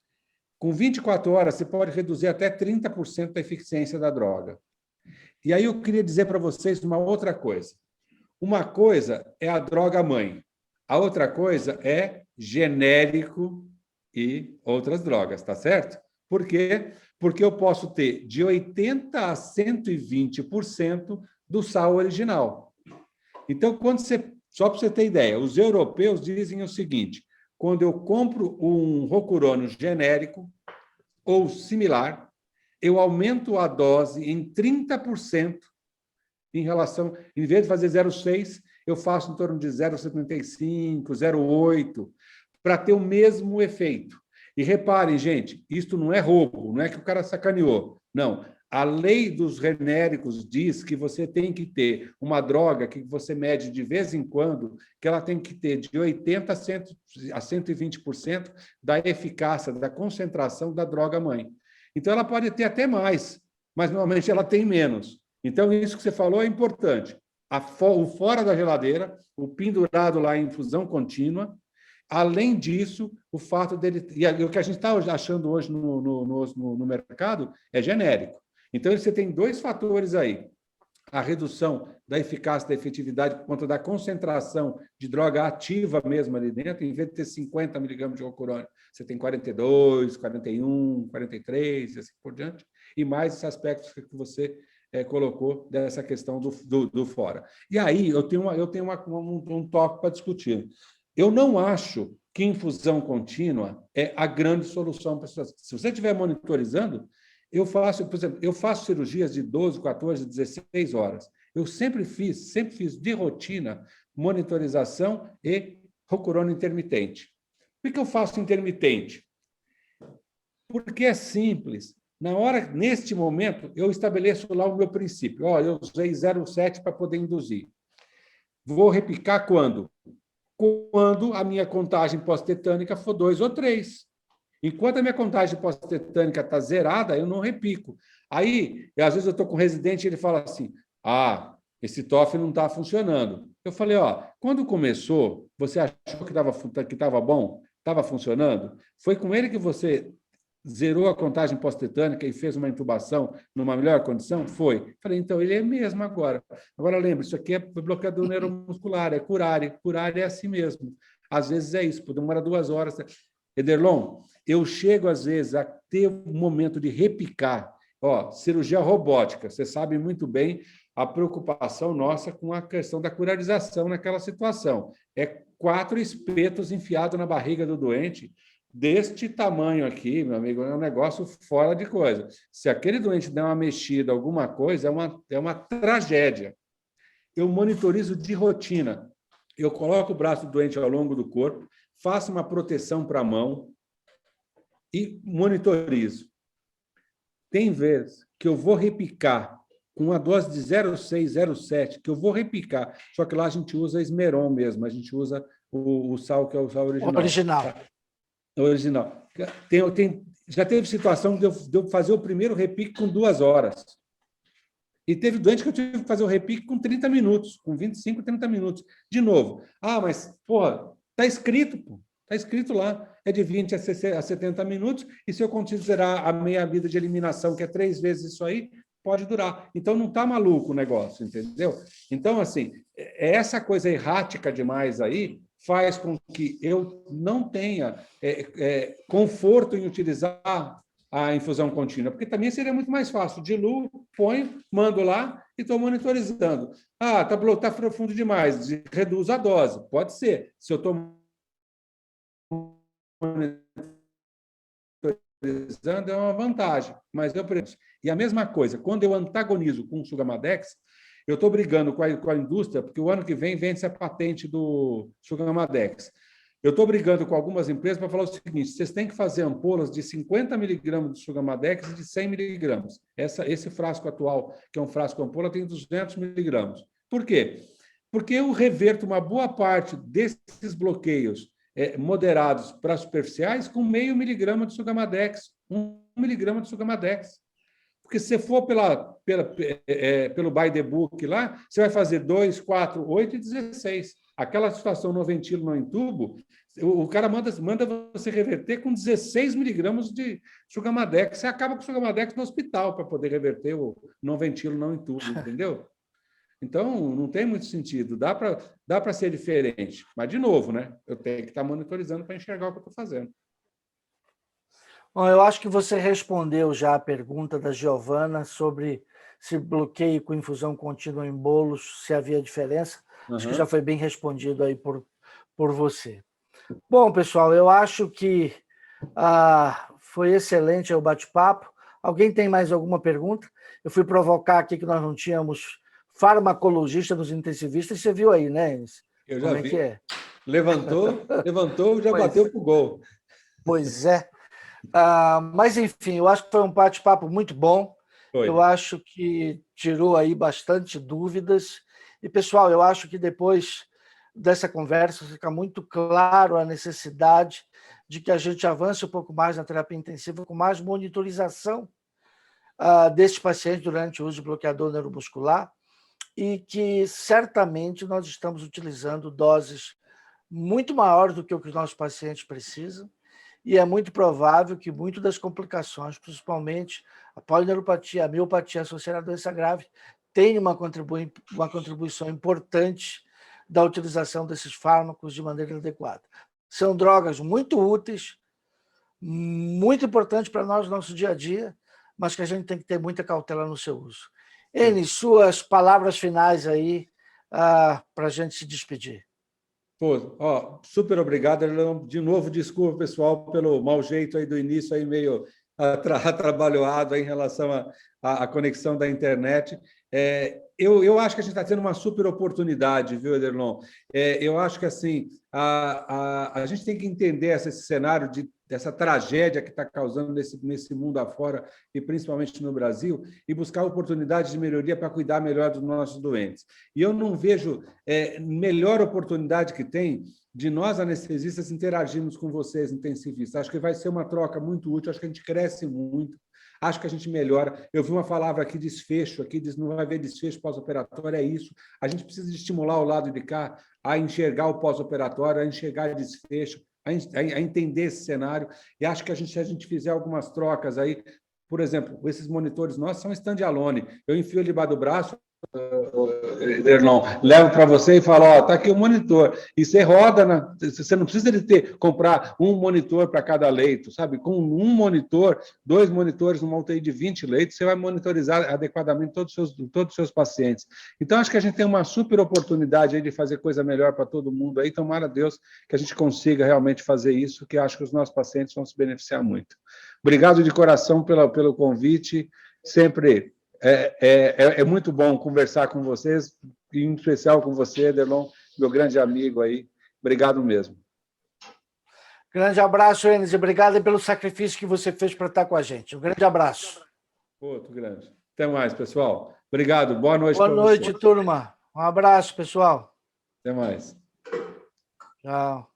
S2: Com 24 horas, você pode reduzir até 30% da eficiência da droga. E aí eu queria dizer para vocês uma outra coisa. Uma coisa é a droga-mãe. A outra coisa é genérico e outras drogas, tá certo? Por quê? Porque eu posso ter de 80% a 120% do sal original. Então, só para você ter ideia, os europeus dizem o seguinte: quando eu compro um rocurônio genérico ou similar, eu aumento a dose em 30% em relação, em vez de fazer 0,6, eu faço em torno de 0,75, 0,8, para ter o mesmo efeito. E reparem, gente, isto não é roubo, não é que o cara sacaneou. Não, A lei dos genéricos diz que você tem que ter uma droga que você mede de vez em quando, que ela tem que ter de 80% a 120% da eficácia, da concentração da droga-mãe. Então, ela pode ter até mais, mas normalmente ela tem menos. Então, isso que você falou é importante. O fora da geladeira, o pendurado lá em infusão contínua. Além disso, o fato dele... E o que a gente está achando hoje no mercado é genérico. Então, você tem dois fatores aí. A redução da eficácia, da efetividade por conta da concentração de droga ativa mesmo ali dentro. Em vez de ter 50 miligramas de rocurônio, você tem 42, 41, 43, e assim por diante. E mais esses aspectos que você colocou dessa questão do fora. E aí, eu tenho um toque para discutir. Eu não acho que infusão contínua é a grande solução para isso. Se você estiver monitorizando, por exemplo, eu faço cirurgias de 12, 14, 16 horas. Eu sempre fiz de rotina monitorização e rocurônio intermitente. Por que eu faço intermitente? Porque é simples. Neste momento, eu estabeleço lá o meu princípio. Eu usei 0,7 para poder induzir. Vou repicar quando? Quando a minha contagem pós-tetânica for 2 ou 3. Enquanto a minha contagem pós-tetânica está zerada, eu não repico. Aí, às vezes, eu estou com um residente e ele fala assim, esse TOF não está funcionando. Eu falei, quando começou, você achou que estava bom? Estava funcionando? Foi com ele que você zerou a contagem pós-tetânica e fez uma intubação numa melhor condição? Foi. Falei, então, ele é mesmo agora. Agora, lembre, isso aqui é bloqueador neuromuscular, é curário. Curário é assim mesmo. Às vezes é isso, demora 2 horas. Ederlon, eu chego, às vezes, a ter um momento de repicar. Cirurgia robótica, você sabe muito bem a preocupação nossa com a questão da curarização naquela situação. É 4 espetos enfiados na barriga do doente, deste tamanho aqui, meu amigo, é um negócio fora de coisa. Se aquele doente der uma mexida, alguma coisa, é uma tragédia. Eu monitorizo de rotina. Eu coloco o braço do doente ao longo do corpo, faço uma proteção para a mão e monitorizo. Tem vezes que eu vou repicar com uma dose de 0,6, 0,7, que eu vou repicar, só que lá a gente usa Esmeron mesmo, a gente usa o sal, que é o sal original. Original. Já teve situação de eu fazer o primeiro repique com 2 horas. E teve doente que eu tive que fazer o repique com 30 minutos, com 25, 30 minutos. De novo. Mas, está escrito, está escrito lá. É de 20 a 70 minutos, e se eu considerar a meia-vida de eliminação, que é 3 vezes isso aí, pode durar. Então, não está maluco o negócio, entendeu? Então, assim, essa coisa errática demais aí faz com que eu não tenha conforto em utilizar a infusão contínua, porque também seria muito mais fácil. Diluo, ponho, mando lá e estou monitorizando. Está profundo demais, reduz a dose. Pode ser. Se eu estou monitorizando, é uma vantagem, mas eu preciso. E a mesma coisa, quando eu antagonizo com o Sugamadex, eu estou brigando com a indústria, porque o ano que vem vence a patente do Sugamadex. Eu estou brigando com algumas empresas para falar o seguinte: vocês têm que fazer ampolas de 50 miligramas de Sugamadex e de 100 miligramas. Esse frasco atual, que é um frasco ampola, tem 200 miligramas. Por quê? Porque eu reverto uma boa parte desses bloqueios moderados para superficiais com 0,5 miligrama de Sugamadex, 1 miligrama de Sugamadex. Porque se você for pelo by the book lá, você vai fazer 2, 4, 8 e 16. Aquela situação no ventilo, não entubo, o cara manda você reverter com 16 miligramas de Sugamadex. Você acaba com o Sugamadex no hospital para poder reverter o não ventilo, não entubo, entendeu? Então, não tem muito sentido. Dá para ser diferente. Mas, de novo, né? Eu tenho que estar monitorizando para enxergar o que eu estou fazendo.
S1: Bom, eu acho que você respondeu já a pergunta da Giovana sobre se bloqueio com infusão contínua em bolos, se havia diferença. Acho que já foi bem respondido aí por você. Bom, pessoal, eu acho que foi excelente o bate-papo. Alguém tem mais alguma pergunta? Eu fui provocar aqui que nós não tínhamos farmacologista nos intensivistas, você viu aí, né, Enes?
S2: Eu já vi.
S1: Que é?
S2: Levantou, já bateu pro gol.
S1: Pois é. Mas, enfim, eu acho que foi um bate-papo muito bom. Eu acho que tirou aí bastante dúvidas. E, pessoal, eu acho que depois dessa conversa fica muito claro a necessidade de que a gente avance um pouco mais na terapia intensiva, com mais monitorização desses pacientes durante o uso de bloqueador neuromuscular, e que certamente nós estamos utilizando doses muito maiores do que o que os nossos pacientes precisam, e é muito provável que muitas das complicações, principalmente a polineuropatia, a miopatia associada à doença grave, tenham uma contribuição importante da utilização desses fármacos de maneira adequada. São drogas muito úteis, muito importantes para nós no nosso dia a dia, mas que a gente tem que ter muita cautela no seu uso. Enes, suas palavras finais aí para a gente se despedir.
S2: Super obrigado. De novo, desculpa, pessoal, pelo mau jeito aí do início, aí meio atrabalhoado em relação à conexão da internet. Eu acho que a gente está tendo uma super oportunidade, viu, Ederlon? Eu acho que assim a gente tem que entender esse cenário dessa tragédia que está causando nesse mundo afora, e principalmente no Brasil, e buscar oportunidades de melhoria para cuidar melhor dos nossos doentes. E eu não vejo melhor oportunidade que tem de nós, anestesistas, interagirmos com vocês, intensivistas. Acho que vai ser uma troca muito útil, acho que a gente cresce muito, acho que a gente melhora. Eu vi uma palavra aqui, desfecho, aqui diz, não vai haver desfecho pós-operatório, é isso. A gente precisa de estimular o lado de cá a enxergar o pós-operatório, a enxergar desfecho, a entender esse cenário, e acho que se a gente fizer algumas trocas aí, por exemplo, esses monitores nossos são stand-alone, eu enfio ele debaixo do braço, Ederlon, levo para você e falo, está aqui o monitor, e você roda, você não precisa de comprar um monitor para cada leito, sabe? Com um monitor, 2 monitores numa UTI de 20 leitos, você vai monitorizar adequadamente todos os seus pacientes. Então, acho que a gente tem uma super oportunidade aí de fazer coisa melhor para todo mundo aí, tomara a Deus que a gente consiga realmente fazer isso, que acho que os nossos pacientes vão se beneficiar muito. Obrigado de coração pelo convite, sempre... É muito bom conversar com vocês, em especial com você, Ederlon, meu grande amigo aí. Obrigado mesmo.
S1: Grande abraço, Enes, e obrigado pelo sacrifício que você fez para estar com a gente. Um grande abraço.
S2: Outro grande. Até mais, pessoal. Obrigado. Boa noite
S1: para vocês. Boa noite, turma. Um abraço, pessoal.
S2: Até mais.
S1: Tchau.